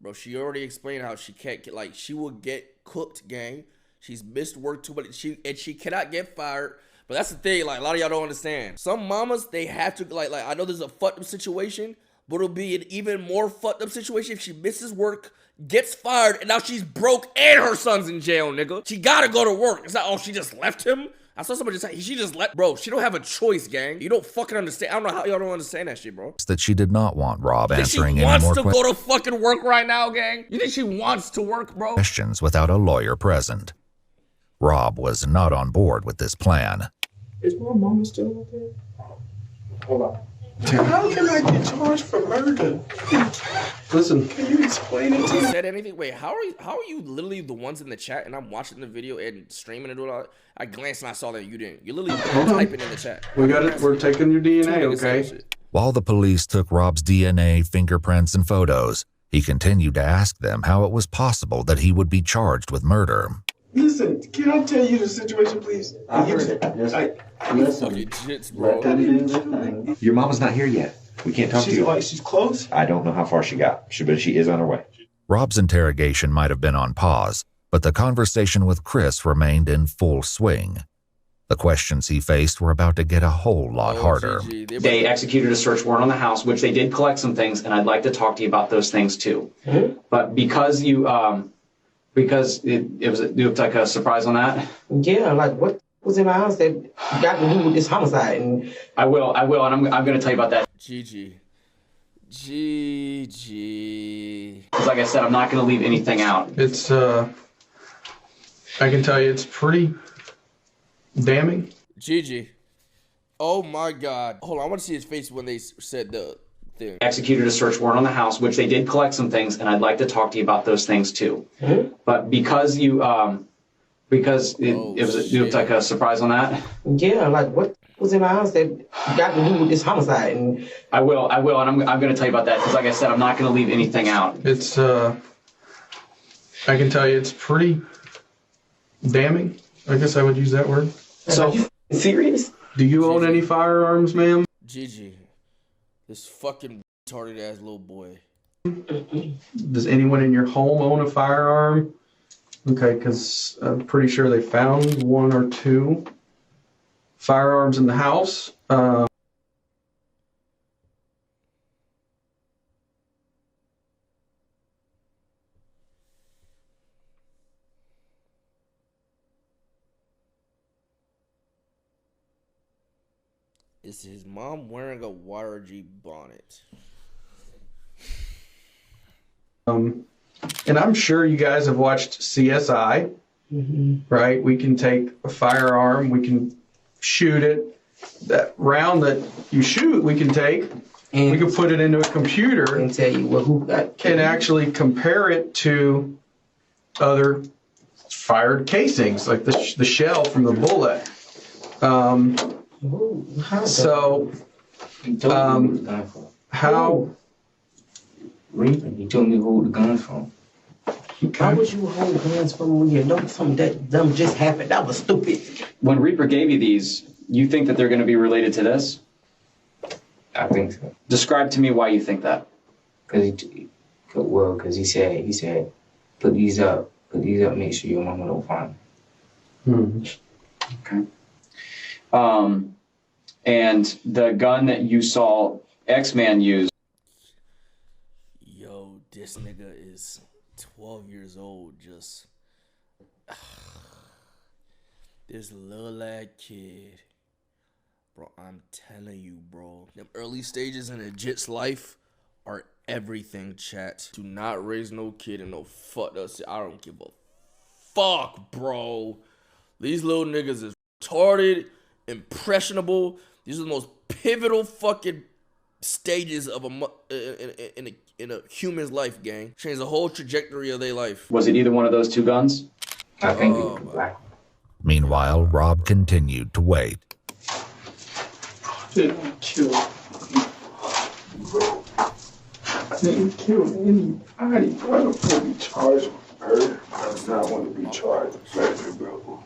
Bro, she already explained how she can't get, like, she will get cooked, gang. She's missed work too much. She cannot get fired. But that's the thing, like, a lot of y'all don't understand. Some mamas, they have to, like I know there's a fucked up situation, but it'll be an even more fucked up situation if she misses work, gets fired, and now she's broke and her son's in jail, nigga. She gotta go to work. It's not, oh, she just left him? I saw somebody just say, she just left. Bro, she don't have a choice, gang. You don't fucking understand. I don't know how y'all don't understand that shit, bro. That she did not want Rob answering any more questions. She wants to go to fucking work right now, gang? You think she wants to work, bro? Questions without a lawyer present. Rob was not on board with this plan. Is my mama still out there? Hold on. How can I get charged for murder? Listen. Can you explain it to me? Said anything? Wait, how are you literally the ones in the chat and I'm watching the video and streaming and doing all that? I glanced and I saw that you didn't. You literally typing in the chat. We got it. We're taking your DNA, okay? While the police took Rob's DNA, fingerprints, and photos, he continued to ask them how it was possible that he would be charged with murder. Listen, can I tell you the situation, please? I heard it. Listen. Your mama's not here yet. We can't talk to you. She's close? I don't know how far she got, but she is on her way. Rob's interrogation might have been on pause, but the conversation with Chris remained in full swing. The questions he faced were about to get a whole lot harder. They executed a search warrant on the house, which they did collect some things, and I'd like to talk to you about those things too. Mm-hmm. But because you, because it looked like a surprise on that. Yeah, like what was in my house that got to do with this homicide? And I will, and I'm going to tell you about that. Gigi, GG. Because like I said, I'm not going to leave anything out. It's, I can tell you it's pretty damning. GG. Oh my God. Hold on, I want to see his face when they said the thing. Executed a search warrant on the house, which they did collect some things, and I'd like to talk to you about those things too. But because you, because it looked like a surprise on that. Yeah, like what was in my house that got to do with this homicide? And I will, and I'm going to tell you about that because, like I said, I'm not going to leave anything out. It's, I can tell you it's pretty damning. I guess I would use that word. So, are you serious? Do you own any firearms, ma'am? GG. This fucking retarded ass little boy. Does anyone in your home own a firearm? Okay, because I'm pretty sure they found 1 or 2 firearms in the house. Is his mom wearing a YRG bonnet? And I'm sure you guys have watched CSI, right? We can take a firearm, we can shoot it. That round that you shoot, we can take, and we can put it into a computer and tell you who got and actually compare it to other fired casings, like the shell from the bullet. So, how? You told me to hold the guns from. How would you hold guns from when you know something that dumb just happened? That was stupid. When Reaper gave you these, you think that they're going to be related to this? I think so. Describe to me why you think that. Because he said, put these up, make sure your mama don't find them. Okay. And the gun that you saw X-Man use. Yo, this nigga is 12 years old, just this little ass kid. Bro, I'm telling you, bro. Them early stages in a jit's life are everything, chat. Do not raise no kid in no fucked up shit. I don't give a fuck, bro. These little niggas is retarded, impressionable. These are the most pivotal fucking stages of in a human's life, gang. Change the whole trajectory of their life. Was it either one of those 2 guns? I think it was black. Meanwhile, Rob continued to wait. Didn't kill bro. Didn't kill anybody, bro. I don't want to be charged with murder. I do not want to be charged with murder, bro.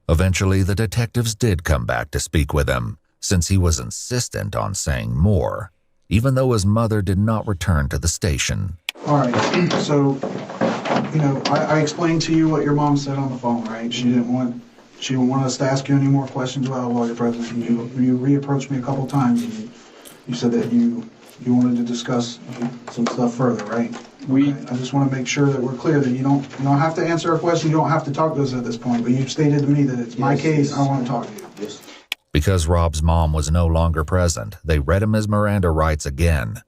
Eventually, the detectives did come back to speak with him, since he was insistent on saying more, even though his mother did not return to the station. All right, so, I explained to you what your mom said on the phone, right? She didn't want us to ask you any more questions about a lawyer presence. And you reapproached me a couple times, and you said that you wanted to discuss some stuff further, right? I just want to make sure that we're clear that you don't have to answer our question. You don't have to talk to us at this point. But you've stated to me that it's my case. I want to talk to you. Yes. Because Rob's mom was no longer present, they read him his Miranda rights again.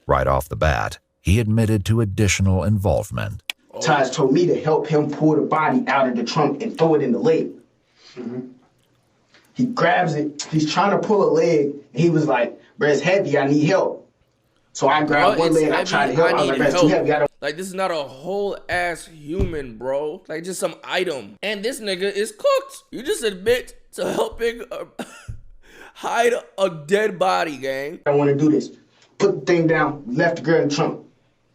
Right off the bat, he admitted to additional involvement. Tahj told me to help him pull the body out of the trunk and throw it in the lake. He grabs it. He's trying to pull a leg. And he was like, bro, it's heavy. I need help. So I grabbed one leg and I tried to help. I was like, bro, it's too heavy. Like, this is not a whole ass human, bro. Like, just some item. And this nigga is cooked. You just admit to helping hide a dead body, gang. I want to do this. Put the thing down. Left the girl in the trunk.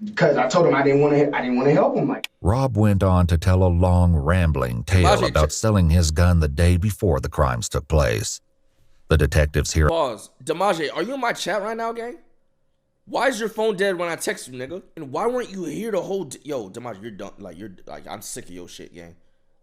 Because I told him I didn't want to help him. Like, Rob went on to tell a long, rambling tale about selling his gun the day before the crimes took place. The detectives here. Pause. Damaje, are you in my chat right now, gang? Why is your phone dead when I text you, nigga? And why weren't you here the whole yo, Damaje, you're done. Like, I'm sick of your shit, gang.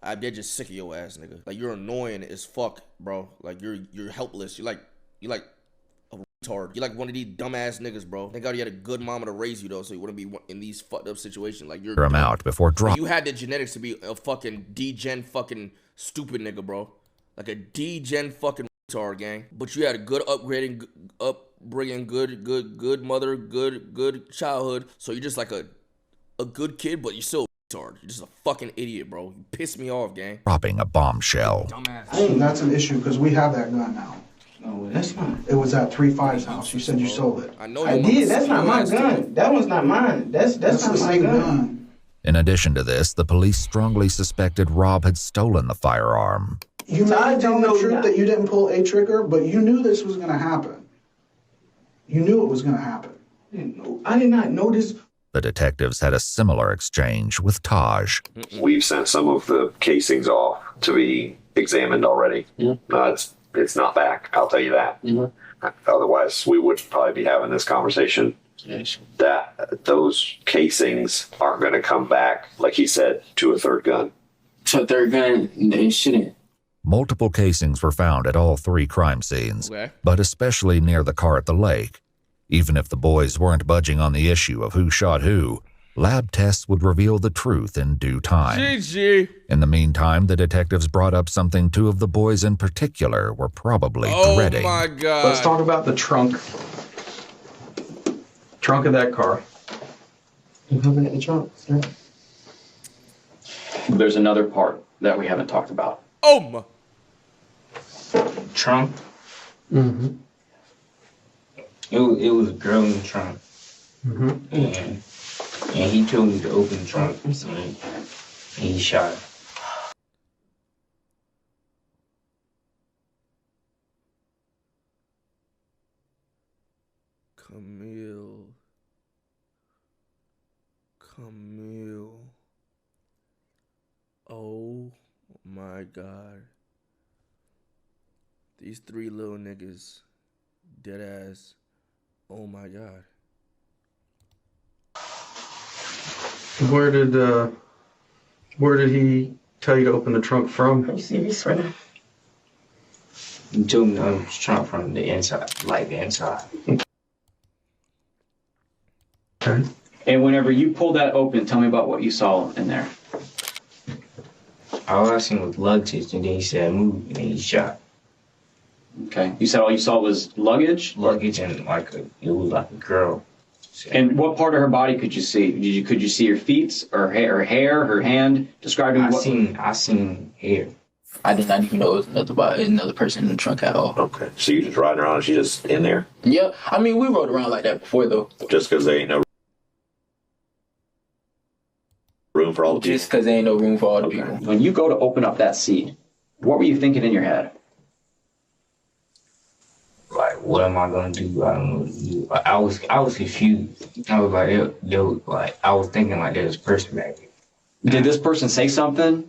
I'm dead just sick of your ass, nigga. Like, you're annoying as fuck, bro. Like, you're helpless. You're like a retard. You're like one of these dumbass niggas, bro. Thank God you had a good mama to raise you, though, so you wouldn't be in these fucked up situations. Like, you're him out before drop. You had the genetics to be a fucking D-gen fucking stupid nigga, bro. Like a D-gen fucking retard, gang. But you had a good upbringing, good mother, good childhood. So you're just like a good kid, but you're still a retard. You're just a fucking idiot, bro. You piss me off, gang. Dropping a bombshell. That's an issue because we have that gun now. No, that's not. It was at 3-5's house. You said you sold it. I know. I did. That's not my gun. That one's not mine. That's not my gun. In addition to this, the police strongly suspected Rob had stolen the firearm. You may have told the truth that you didn't pull a trigger, but you knew this was going to happen. You knew it was going to happen. I did not know this. The detectives had a similar exchange with Tahj. We've sent some of the casings off to be examined already. It's not back, I'll tell you that. Otherwise, we wouldn't probably be having this conversation. That those casings aren't going to come back, like he said, to a third gun. To a third gun, they shouldn't. Multiple casings were found at all 3 crime scenes, but especially near the car at the lake. Even if the boys weren't budging on the issue of who shot who, lab tests would reveal the truth in due time. GG. In the meantime, the detectives brought up something 2 of the boys in particular were probably dreading. Oh my God. Let's talk about the trunk of that car. You open the trunk, sir? There's another part that we haven't talked about. Oh my. Trunk? Mm-hmm. It was a girl in the trunk. Mm-hmm. And he told me to open the trunk. And he shot her. Camille. Oh my God. These 3 little niggas. Dead ass. Oh my God. Where did he tell you to open the trunk from? Are you serious right now? He told me to open the trunk from the inside, like the inside. Okay. And whenever you pulled that open, tell me about what you saw in there. All I seen was luggage, and then he said move, and then he shot. Okay. You said all you saw was luggage? Luggage and it was like a girl. And what part of her body could you see? Could you see her feet, or hair, her hand? Describe I seen hair. I did not even know it was another person in the trunk at all. Okay. So you just riding around and she just in there? Yeah. I mean, we rode around like that before, though. Just because there ain't no room for all the people? Just because there ain't no room for all the people. When you go to open up that seat, what were you thinking in your head? Like, what am I gonna do? I don't know what to do. I was confused. I was like, I was thinking like there's a person back there. Did this person say something?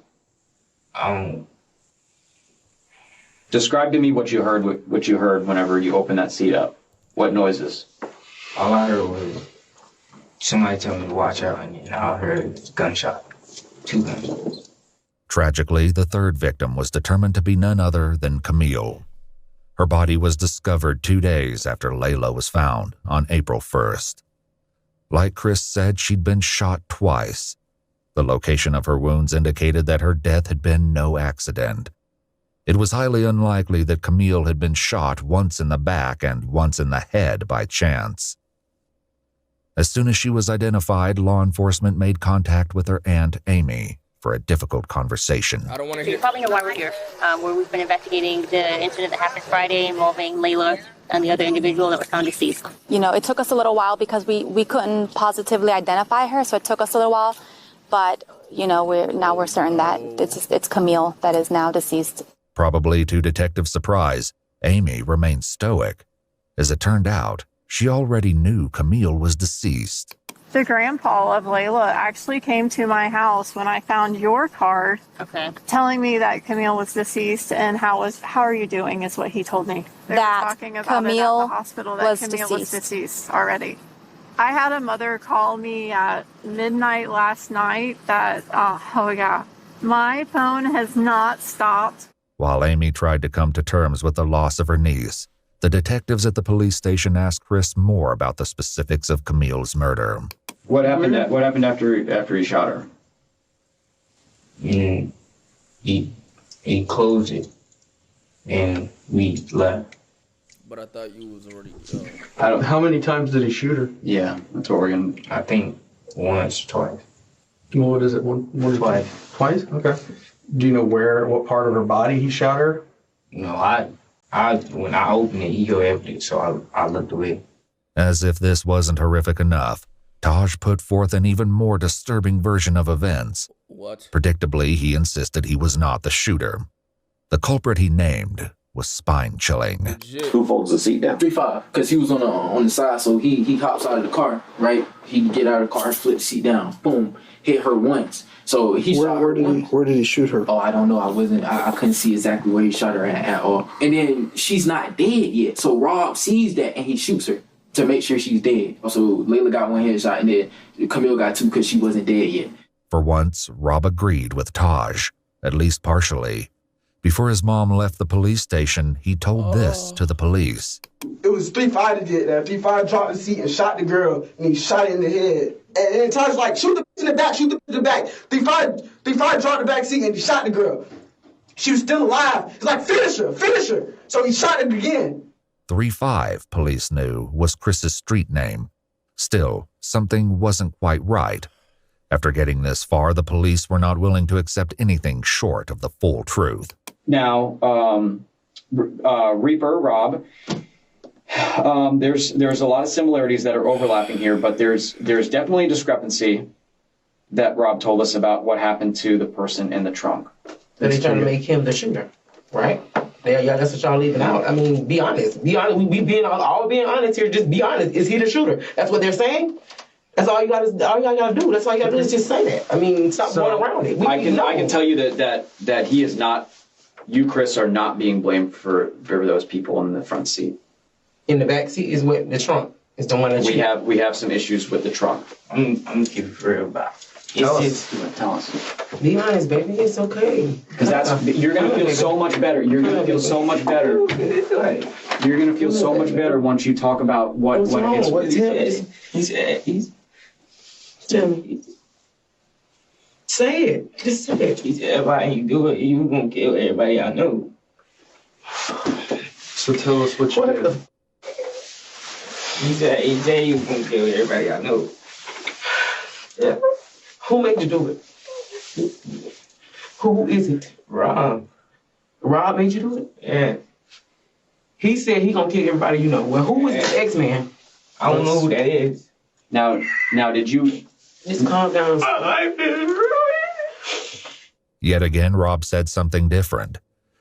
Describe to me what you heard whenever you opened that seat up. What noises? All I heard was somebody tell me to watch out, and then I heard a gunshot. 2 gunshots. Tragically, the 3rd victim was determined to be none other than Camille. Her body was discovered 2 days after Layla was found on April 1st. Like Chris said, she'd been shot twice. The location of her wounds indicated that her death had been no accident. It was highly unlikely that Camille had been shot once in the back and once in the head by chance. As soon as she was identified, law enforcement made contact with her aunt, Amy, for a difficult conversation. I don't want to hear. You probably know why we're here, where we've been investigating the incident that happened Friday involving Layla and the other individual that was found deceased. You know, it took us a little while because we couldn't positively identify her, so it took us a little while. But, you know, we're certain that it's Camille that is now deceased. Probably to detective surprise, Amy remained stoic. As it turned out, she already knew Camille was deceased. The grandpa of Layla actually came to my house when I found your card, telling me that Camille was deceased, and how are you doing is what he told me. They were talking about Camille it at the hospital that Camille was deceased already. I had a mother call me at midnight last night that, my phone has not stopped. While Amy tried to come to terms with the loss of her niece, the detectives at the police station asked Chris more about the specifics of Camille's murder. What happened after he shot her? He closed it, and we left. But I thought you was already. How many times did he shoot her? Yeah, that's what we're gonna. I think once, twice. What is it? One twice. Twice? Okay. Do you know what part of her body he shot her? No, I when I opened it, he opened it, so I looked away. As if this wasn't horrific enough, Tahj put forth an even more disturbing version of events. What? Predictably, he insisted he was not the shooter. The culprit he named was spine-chilling. Who folds the seat down? 3-5, because he was on the side, so he hops out of the car, right? He can get out of the car, flip the seat down, boom, hit her once. So he shot her once. Where did he shoot her? Oh, I don't know. I couldn't see exactly where he shot her at all. And then she's not dead yet, so Rob sees that and he shoots her to make sure she's dead. So Layla got one headshot and then Camille got two because she wasn't dead yet. For once, Rob agreed with Tahj, at least partially. Before his mom left the police station, he told this to the police. It was 3-5 that did that. 3-5 dropped the seat and shot the girl, and he shot her in the head. And then Tahj like, shoot the bitch in the back, shoot the bitch in the back. 3-5 dropped the back seat and he shot the girl. She was still alive. He's like, finish her, finish her. So he shot it again. 3-5, police knew, was Chris's street name. Still, something wasn't quite right. After getting this far, the police were not willing to accept anything short of the full truth. Now, Reaper, Rob, there's a lot of similarities that are overlapping here, but there's definitely a discrepancy that Rob told us about what happened to the person in the trunk. So they're trying to make him the shooter, right? Yeah, that's what y'all leaving out. I mean, be honest. Be honest. We being all being honest here. Just be honest. Is he the shooter? That's what they're saying. That's all you gotta do. That's all you gotta do is just say that. I mean, stop going around it. I can tell you that he is not. You, Chris, are not being blamed for those people in the front seat. In the back seat is what the trunk is the one that we have some issues with the trunk. I'm gonna keep it real about. Tell us. Be honest, baby. It's okay. Because you're gonna feel so much better. You're gonna feel so much better. You're gonna feel so much better once you talk about what he's. Tell me. Say it. Just say it. He said, if I ain't do it, you gonna kill everybody I know. So tell us what you did. He said you gonna kill everybody I know. Yeah. Who made you do it? Who is it? Rob. Rob made you do it? Yeah. He said he gonna kill everybody you know. Well, who is this X-Man? I don't know who that is. Now, did you... Just calm down. Yet again, Rob said something different.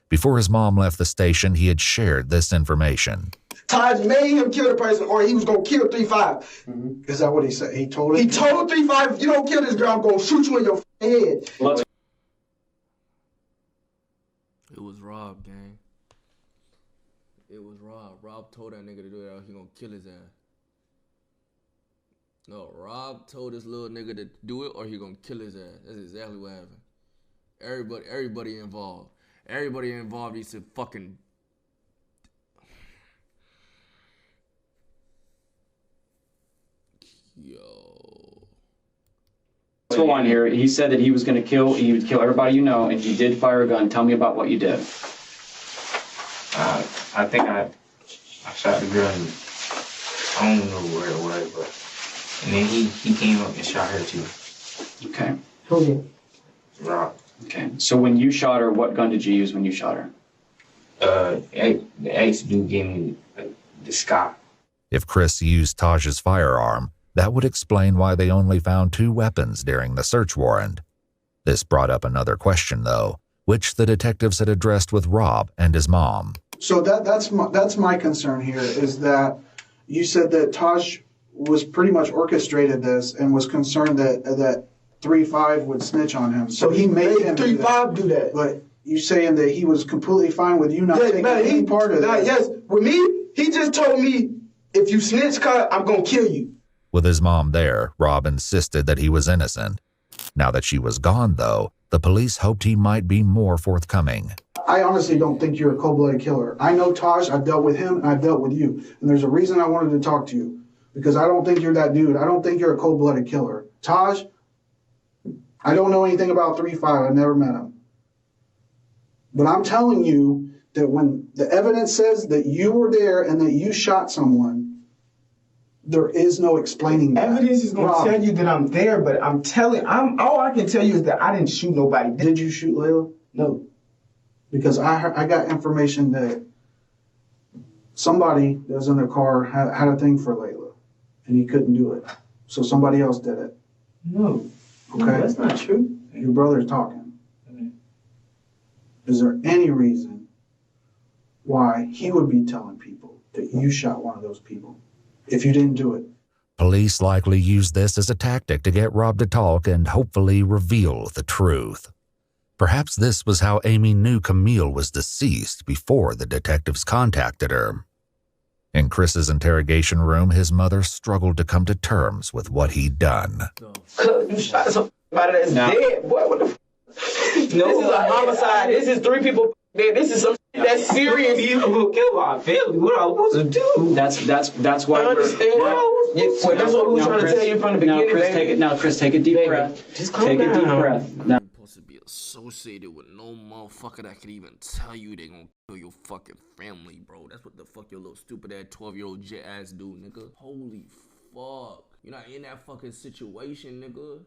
Before his mom left the station, he had shared this information. Tahj made him kill the person, or he was gonna kill 3-5. Mm-hmm. Is that what he said? He told him? He told 3-5, if you don't kill this girl, I'm gonna shoot you in your head. It was Rob, gang. It was Rob. Rob told that nigga to do it, or he gonna kill his ass. No, Rob told this little nigga to do it, or he gonna kill his ass. That's exactly what happened. Everybody involved. Everybody involved needs to fucking... Yo. Let's go on here. He said that he would kill everybody you know, and you did fire a gun. Tell me about what you did. I think I shot the girl. I don't know where it was, but and then he came up and shot her too. Okay. Who did? Rob. Okay. So when you shot her, what gun did you use when you shot her? The ex dude gave me the Scott. If Chris used Tahj's firearm, that would explain why they only found 2 weapons during the search warrant. This brought up another question, though, which the detectives had addressed with Rob and his mom. So that's my concern here, is that you said that Tahj was pretty much orchestrated this and was concerned that 3-5 would snitch on him. So he made him 3-5 do that. But you saying that he was completely fine with you not taking any part of that? Yes, with me, he just told me, if you snitch, cut, I'm gonna kill you. With his mom there, Rob insisted that he was innocent. Now that she was gone, though, the police hoped he might be more forthcoming. I honestly don't think you're a cold-blooded killer. I know Tahj, I've dealt with him, and I've dealt with you. And there's a reason I wanted to talk to you. Because I don't think you're that dude. I don't think you're a cold-blooded killer. Tahj, I don't know anything about 3-5. I've never met him. But I'm telling you that when the evidence says that you were there and that you shot someone, there is no explaining that. Evidence is going to tell you that I'm there, but all I can tell you is that I didn't shoot nobody. Did you shoot Layla? No. Because I got information that somebody that was in the car had a thing for Layla, and he couldn't do it. So somebody else did it. No. Okay? No, that's not true. Your brother's talking. Is there any reason why he would be telling people that you shot one of those people if you didn't do it? Police likely used this as a tactic to get Rob to talk and hopefully reveal the truth. Perhaps this was how Amy knew Camille was deceased before the detectives contacted her. In Chris's interrogation room, his mother struggled to come to terms with what he'd done. You shot somebody that's dead, boy. What the f? No, this is a homicide. This is 3 people dead. This is some shit that's serious. You gonna kill my family. What am I supposed to do? That's why. I understand. Well, that's what we were trying to tell you from the beginning. Chris, take a deep breath. Just calm take down. a deep breath. Now, Supposed to be associated with no motherfucker that could even tell you they gonna kill your fucking family, bro. That's what the fuck your little stupid ass 12-year-old jet ass do, nigga. Holy fuck. You're not in that fucking situation, nigga.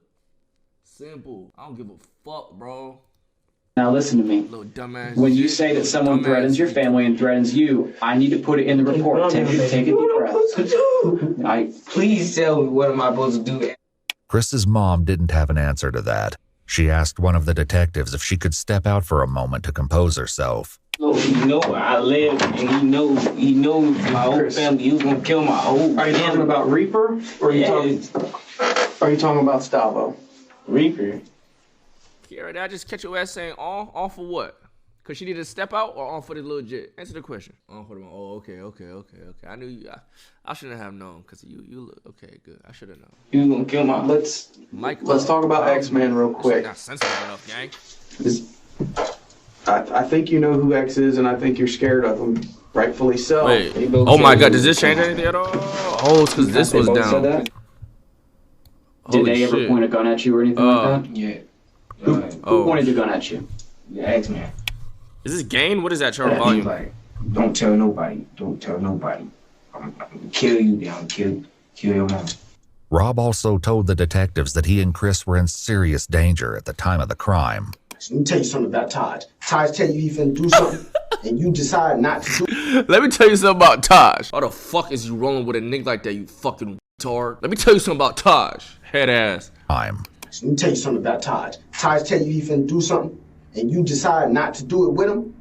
Simple. I don't give a fuck, bro. now listen to me. Little dumbass. When you say that someone threatens your family and threatens you, I need to put it in the report. Take a deep breath. Please tell me, what am I supposed to do? Chris's mom didn't have an answer to that. She asked one of the detectives if she could step out for a moment to compose herself. He know where I live, and he knows my whole family. He was gonna kill my whole family. Are you talking about Reaper, or are you talking about Stavo? Reaper. Kiara, did I just catch your ass saying all for what? Cause she needed to step out or all for the little jet? Answer the question. All for the okay. I knew you. I shouldn't have known, cause you look okay. Good. I should have known. You gonna kill my? Let's talk about X-Men real quick. Not sensitive enough, gang. I think you know who X is, and I think you're scared of him. Rightfully so. Wait. Oh my God. Does this change anything at all? Oh, it's cause this was down. Did they ever point a gun at you or anything like that? Yeah. Who pointed the gun at you? The X-Men. Is this Gain? What is that? Your volume? Like, don't tell nobody. Don't tell nobody. I'm gonna kill you down. Kill your mom. Rob also told the detectives that he and Chris were in serious danger at the time of the crime. Let me tell you something about Tahj. Tahj tell you he finna do something, and you decide not to do it. Let me tell you something about Tahj. How the fuck is you rolling with a nigga like that, you fucking retard? Let me tell you something about Tahj. Head ass. Let me tell you something about Tahj. Tahj tell you he finna do something, and you decide not to do it with him,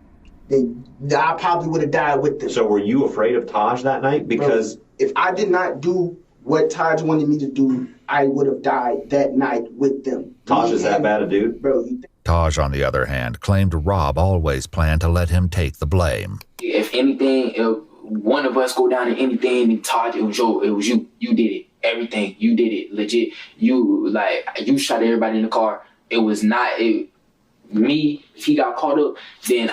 then I probably would have died with them. So were you afraid of Tahj that night? Because if I did not do what Tahj wanted me to do, I would have died that night with them. Tahj is that bad a dude? Bro, Tahj, on the other hand, claimed Rob always planned to let him take the blame. If anything, if one of us go down in anything, and Tahj, it was you. You did it. Everything. You did it. Legit. You shot everybody in the car. It was not me. If he got caught up, then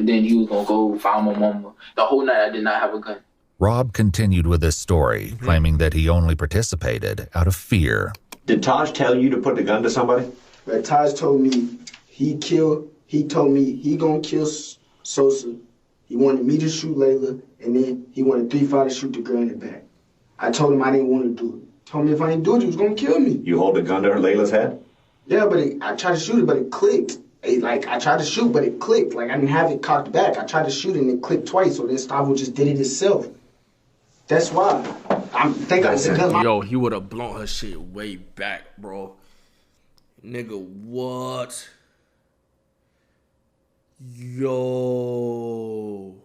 then he was gonna go find my mama. The whole night I did not have a gun. Rob continued with his story, claiming that he only participated out of fear. Did Tahj tell you to put the gun to somebody? But Tahj told me he told me he gonna kill Sosa. He wanted me to shoot Layla, and then he wanted 3-5 to shoot the girl in the back. I told him I didn't want to do it. Told me if I didn't do it, he was gonna kill me. You hold the gun to Layla's head? Yeah, but I tried to shoot it, but it clicked. I tried to shoot, but it clicked. I didn't have it cocked back. I tried to shoot it, and it clicked twice, so then Stavo just did it himself. That's why. Yo, he would have blown her shit way back, bro. Nigga, what? Yo.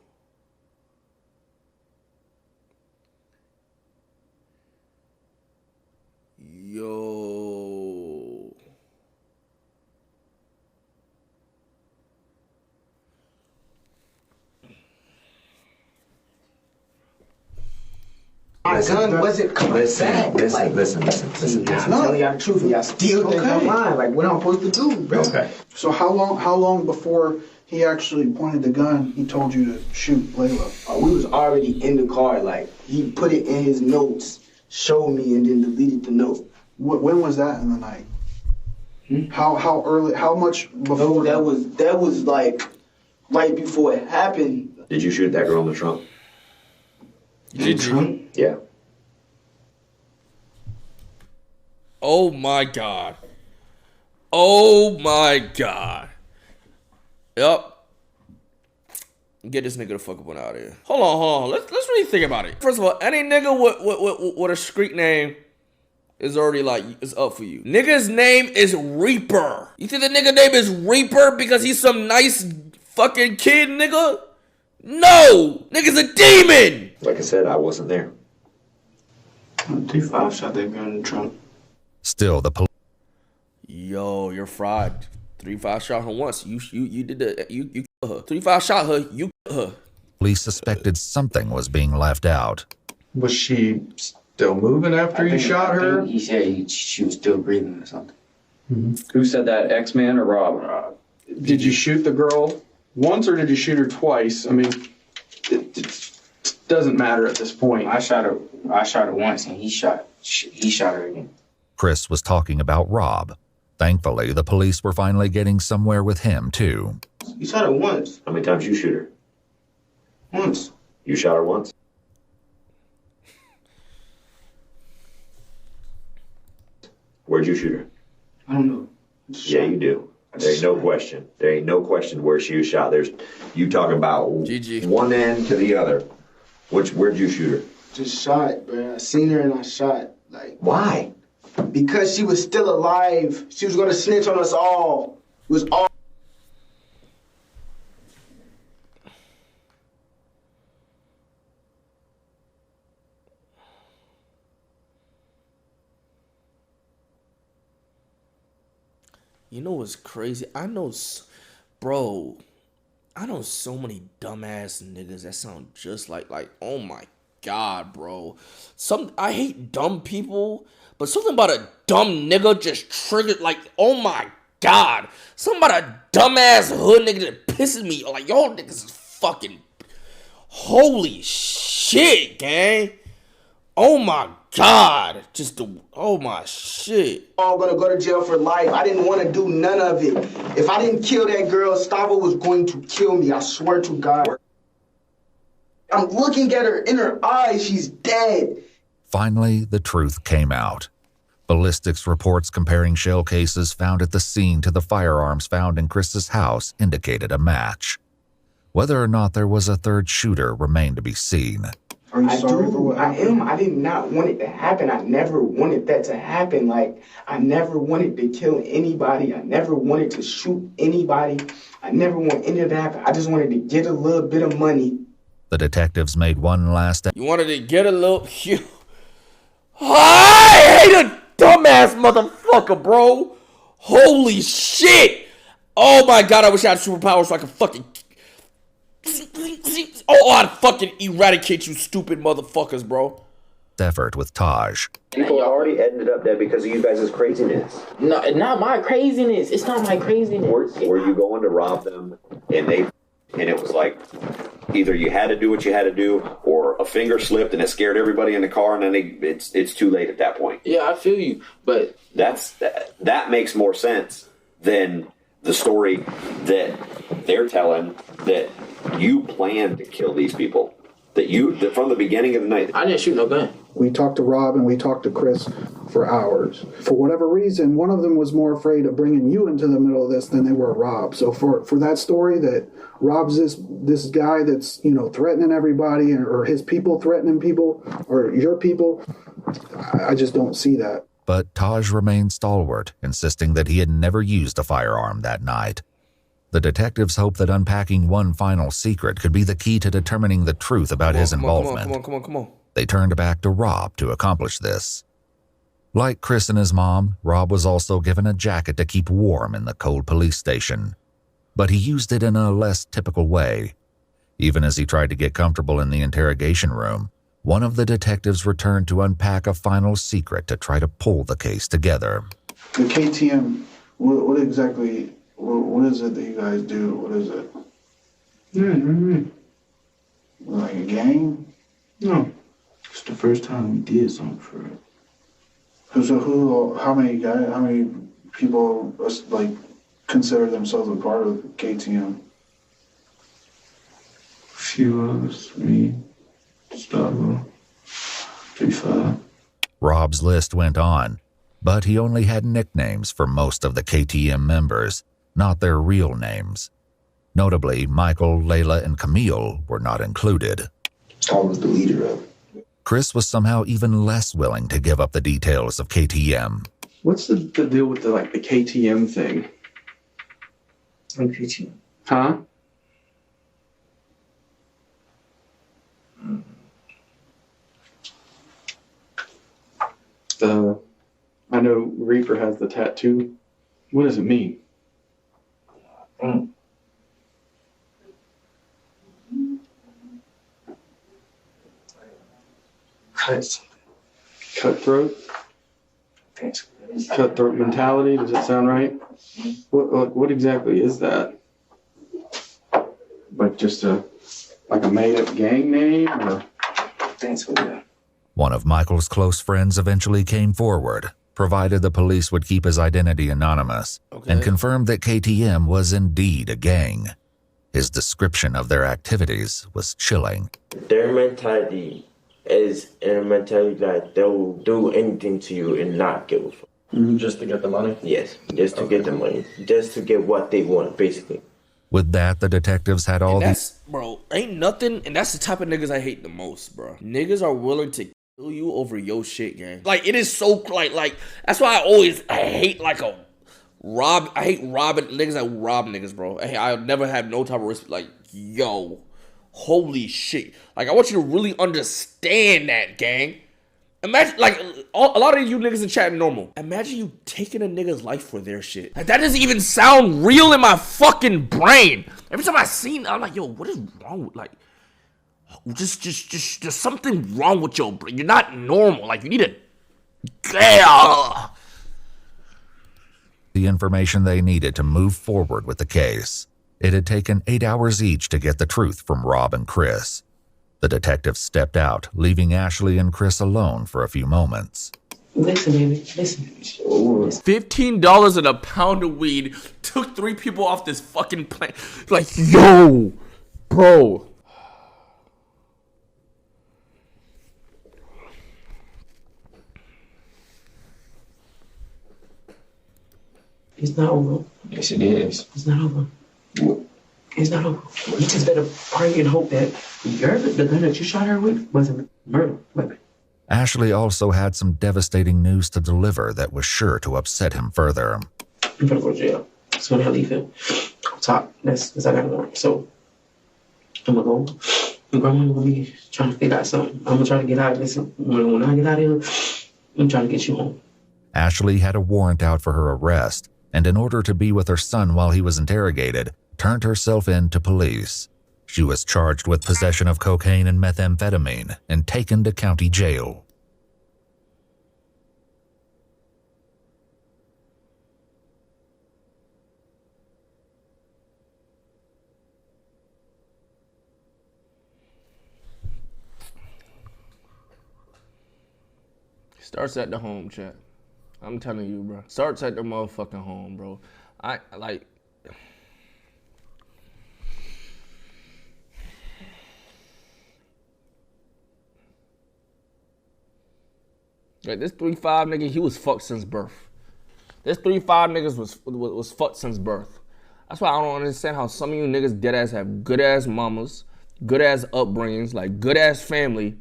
My gun wasn't coming back. Listen. I'm telling y'all the truth, and y'all still think I'm lying. What I'm supposed to do, bro? Okay. So how long before he actually pointed the gun, he told you to shoot Layla? We was already in the car. He put it in his notes, showed me, and then deleted the note. When was that in the night? How early? How much before? That was right before it happened. Did you shoot that girl in the trunk? Did you? Yeah. Oh my God. Oh my God. Yup. Get this nigga the fuck up and out of here. Hold on. Let's really think about it. First of all, any nigga with a street name is already like, it's up for you. Nigga's name is Reaper. You think the nigga name is Reaper because he's some nice fucking kid, nigga? No! Nigga's a demon! Like I said, I wasn't there. 3-5 shot that girl in the trunk. Still, the police. Yo, you're fried. 3-5 shot her once. You did the you killed her. 3-5 shot her. You killed her. Police suspected something was being left out. Was she still moving after you shot her? He said she was still breathing or something. Who said that, X-Man or Rob? Did you shoot the girl once or did you shoot her twice? I mean, it doesn't matter at this point. I shot her once, and he shot her again. Chris was talking about Rob. Thankfully, the police were finally getting somewhere with him, too. You shot her once. How many times you shoot her? Once. You shot her once? Where'd you shoot her? I don't know. Yeah, you do. There ain't no question. There ain't no question where she was shot. You talking about one end to the other. Where'd you shoot her? Just shot, bro. I seen her and I shot. Like, why? Because she was still alive. She was gonna snitch on us all. It was all. You know what's crazy? I know so many dumbass niggas that sound just like, oh my God, bro. I hate dumb people, but something about a dumb nigga just triggered, like, oh my God. Something about a dumbass hood nigga that pisses me. Like, y'all niggas is fucking, holy shit, gang. Oh my God. Oh my shit. All gonna go to jail for life. I didn't want to do none of it. If I didn't kill that girl, Stavo was going to kill me. I swear to God. I'm looking at her in her eyes. She's dead. Finally, the truth came out. Ballistics reports comparing shell cases found at the scene to the firearms found in Chris's house indicated a match. Whether or not there was a third shooter remained to be seen. Are you sorry for what happened? I did not want it to happen. I never wanted that to happen. Like, I never wanted to kill anybody. I never wanted to shoot anybody. I never want any of that to happen. I just wanted to get a little bit of money. The detectives made one last... You wanted to get a little... I hate a dumbass motherfucker, bro. Holy shit. Oh my God, I wish I had superpowers so I could fucking... Oh, I'd fucking eradicate you stupid motherfuckers, bro. Effort with Tahj. People already ended up dead because of you guys' craziness. No, not my craziness. It's not my craziness. Were you going to rob them and it was like either you had to do what you had to do or a finger slipped and it scared everybody in the car and then it's too late at that point. Yeah, I feel you, but that makes more sense than the story that they're telling that you planned to kill these people. That from the beginning of the night. I didn't shoot no gun. We talked to Rob and we talked to Chris for hours. For whatever reason, one of them was more afraid of bringing you into the middle of this than they were Rob. So for that story that Rob's this guy that's, threatening everybody or his people threatening people or your people, I just don't see that. But Tahj remained stalwart, insisting that he had never used a firearm that night. The detectives hoped that unpacking one final secret could be the key to determining the truth about his involvement. Come on. They turned back to Rob to accomplish this. Like Chris and his mom, Rob was also given a jacket to keep warm in the cold police station. But he used it in a less typical way. Even as he tried to get comfortable in the interrogation room, one of the detectives returned to unpack a final secret to try to pull the case together. The KTM, what exactly... What is it that you guys do? What is it? Like a gang? No. It's the first time we did something for it. How many people consider themselves a part of KTM? 2 3 Gustavo 35. Rob's list went on, but he only had nicknames for most of the KTM members, not their real names. Notably, Michael, Layla, and Camille were not included. I was the leader of it. Chris was somehow even less willing to give up the details of KTM. What's the deal with the KTM thing? KTM. Huh? I know Reaper has the tattoo. What does it mean? Cutthroat? Cutthroat mentality, does it sound right? What exactly is that? Like just a made-up gang name, or? One of Michael's close friends eventually came forward, provided the police would keep his identity anonymous, and confirmed that KTM was indeed a gang. His description of their activities was chilling. Their mentality is a mentality that they'll do anything to you and not give a fuck. Just to get the money? Yes, just to get the money. Just to get what they want, basically. With that, the detectives had all these... Bro, ain't nothing, and that's the type of niggas I hate the most, bro. Niggas are willing to kill you over your shit, gang. Like, it is so, like, that's why I hate, I hate robbing, niggas that rob niggas, bro. I never have no type of respect, like, yo, holy shit. Like, I want you to really understand that, gang. Imagine, like, a lot of you niggas in chat normal. Imagine you taking a nigga's life for their shit. Like, that doesn't even sound real in my fucking brain. Every time I seen it, I'm like, yo, what is wrong with, like, just something wrong with your brain. You're not normal. Like, you need a... the information they needed to move forward with the case. It had taken 8 hours each to get the truth from Rob and Chris. The detectives stepped out, leaving Ashley and Chris alone for a few moments. Listen, baby, listen. $15 and a pound of weed took 3 people off this fucking plane. Like, yo, bro. It's not over. Yes, it is. It's not over. It's not over. You just better pray and hope that the gun that you shot her with wasn't murder weapon. Ashley also had some devastating news to deliver that was sure to upset him further. I'm gonna go to jail. That's when I leave him. I'll talk. That's I got a warrant. So I'm gonna go. And grandma's gonna be trying to figure out something. I'm gonna try to get out of this. When I get out of here, I'm trying to get you home. Ashley had a warrant out for her arrest, and in order to be with her son while he was interrogated, turned herself in to police. She was charged with possession of cocaine and methamphetamine and taken to county jail. Starts at the home, chat. I'm telling you, bro. Starts at the motherfucking home, bro. Like, this 3-5 nigga, he was fucked since birth. This 3-5 niggas was fucked since birth. That's why I don't understand how some of you niggas dead ass have good ass mamas, good ass upbringings, like good ass family,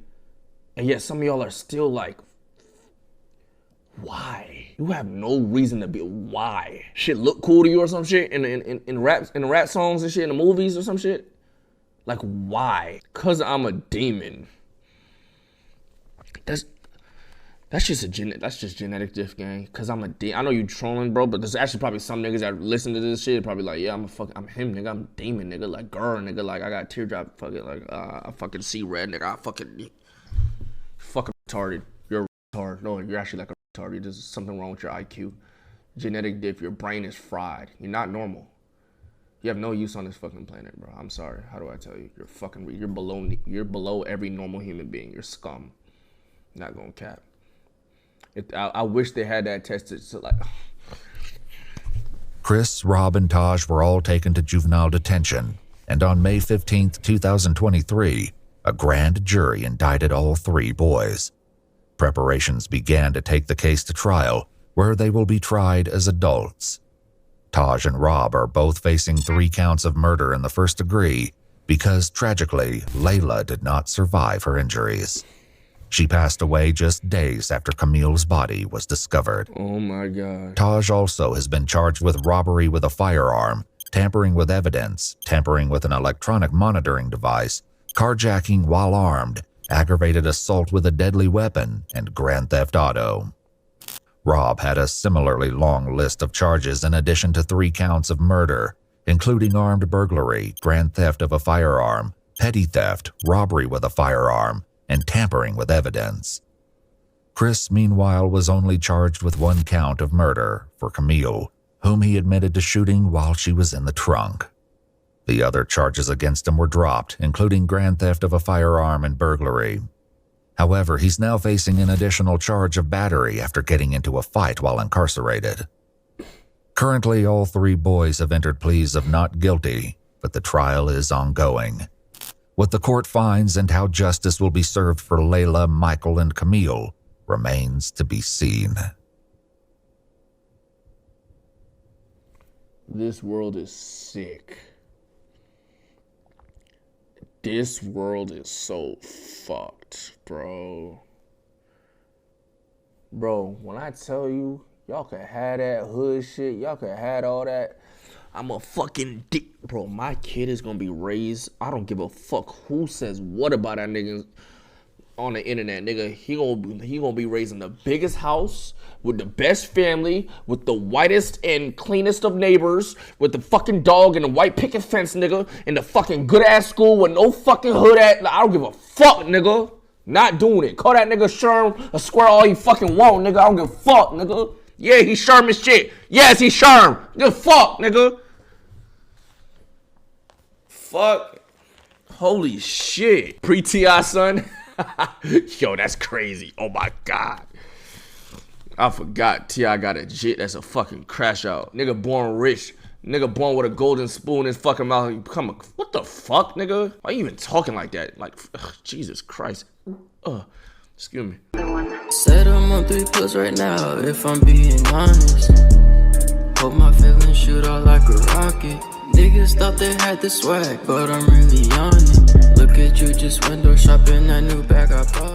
and yet some of y'all are still like, why? You have no reason to be. Why? Shit look cool to you or some shit in rap songs and shit in the movies or some shit. Like, why? Cause I'm a demon. That's just genetic diff, gang. Cause I'm a demon. I know you trolling, bro, but there's actually probably some niggas that listen to this shit probably like, yeah, I'm him, nigga. I'm a demon, nigga. Like, girl, nigga. Like, I got teardrop, fucking like, I fucking see red, nigga. I fucking retarded. You're a retard. No, you're actually like a retard. There's something wrong with your IQ. Genetic diff. Your brain is fried. You're not normal. You have no use on this fucking planet, bro. I'm sorry. How do I tell you? You're below every normal human being. You're scum. Not gonna cap. I wish they had that tested. So like, Chris, Rob, and Tahj were all taken to juvenile detention. and on May 15, 2023, a grand jury indicted all 3 boys. Preparations began to take the case to trial, where they will be tried as adults. Tahj and Rob are both facing 3 counts of murder in the first degree because, tragically, Layla did not survive her injuries. She passed away just days after Camille's body was discovered. Oh my God. Tahj also has been charged with robbery with a firearm, tampering with evidence, tampering with an electronic monitoring device, carjacking while armed, aggravated assault with a deadly weapon, and grand theft auto. Rob had a similarly long list of charges in addition to 3 counts of murder, including armed burglary, grand theft of a firearm, petty theft, robbery with a firearm, and tampering with evidence. Chris, meanwhile, was only charged with 1 count of murder for Camille, whom he admitted to shooting while she was in the trunk. The other charges against him were dropped, including grand theft of a firearm and burglary. However, he's now facing an additional charge of battery after getting into a fight while incarcerated. Currently, all 3 boys have entered pleas of not guilty, but the trial is ongoing. What the court finds and how justice will be served for Layla, Michael, and Camille remains to be seen. This world is sick. This world is so fucked, bro. Bro, when I tell you, y'all can have that hood shit, y'all can have all that. I'm a fucking dick. Bro, my kid is gonna be raised. I don't give a fuck who says what about that nigga on the internet, nigga. He gonna be raised in the biggest house, with the best family, with the whitest and cleanest of neighbors, with the fucking dog and the white picket fence, nigga, in the fucking good ass school with no fucking hood at. I don't give a fuck, nigga. Not doing it. Call that nigga Sherm a square all he fucking want, nigga. I don't give a fuck, nigga. Yeah, he Sherm as shit. Yes, he Sherm. Give a fuck, nigga. Fuck. Holy shit. Pre-T.I., son. Yo, that's crazy. Oh my God. I forgot T.I. got a jit that's a fucking crash out. Nigga born rich. Nigga born with a golden spoon in his fucking mouth. He become a, what the fuck, nigga? Why you even talking like that? Like, Jesus Christ. Excuse me. Said I'm on 3+ right now, if I'm being honest. Hope my feelings shoot out like a rocket. Niggas thought they had the swag, but I'm really on it. Look at you just window shopping that new bag I bought.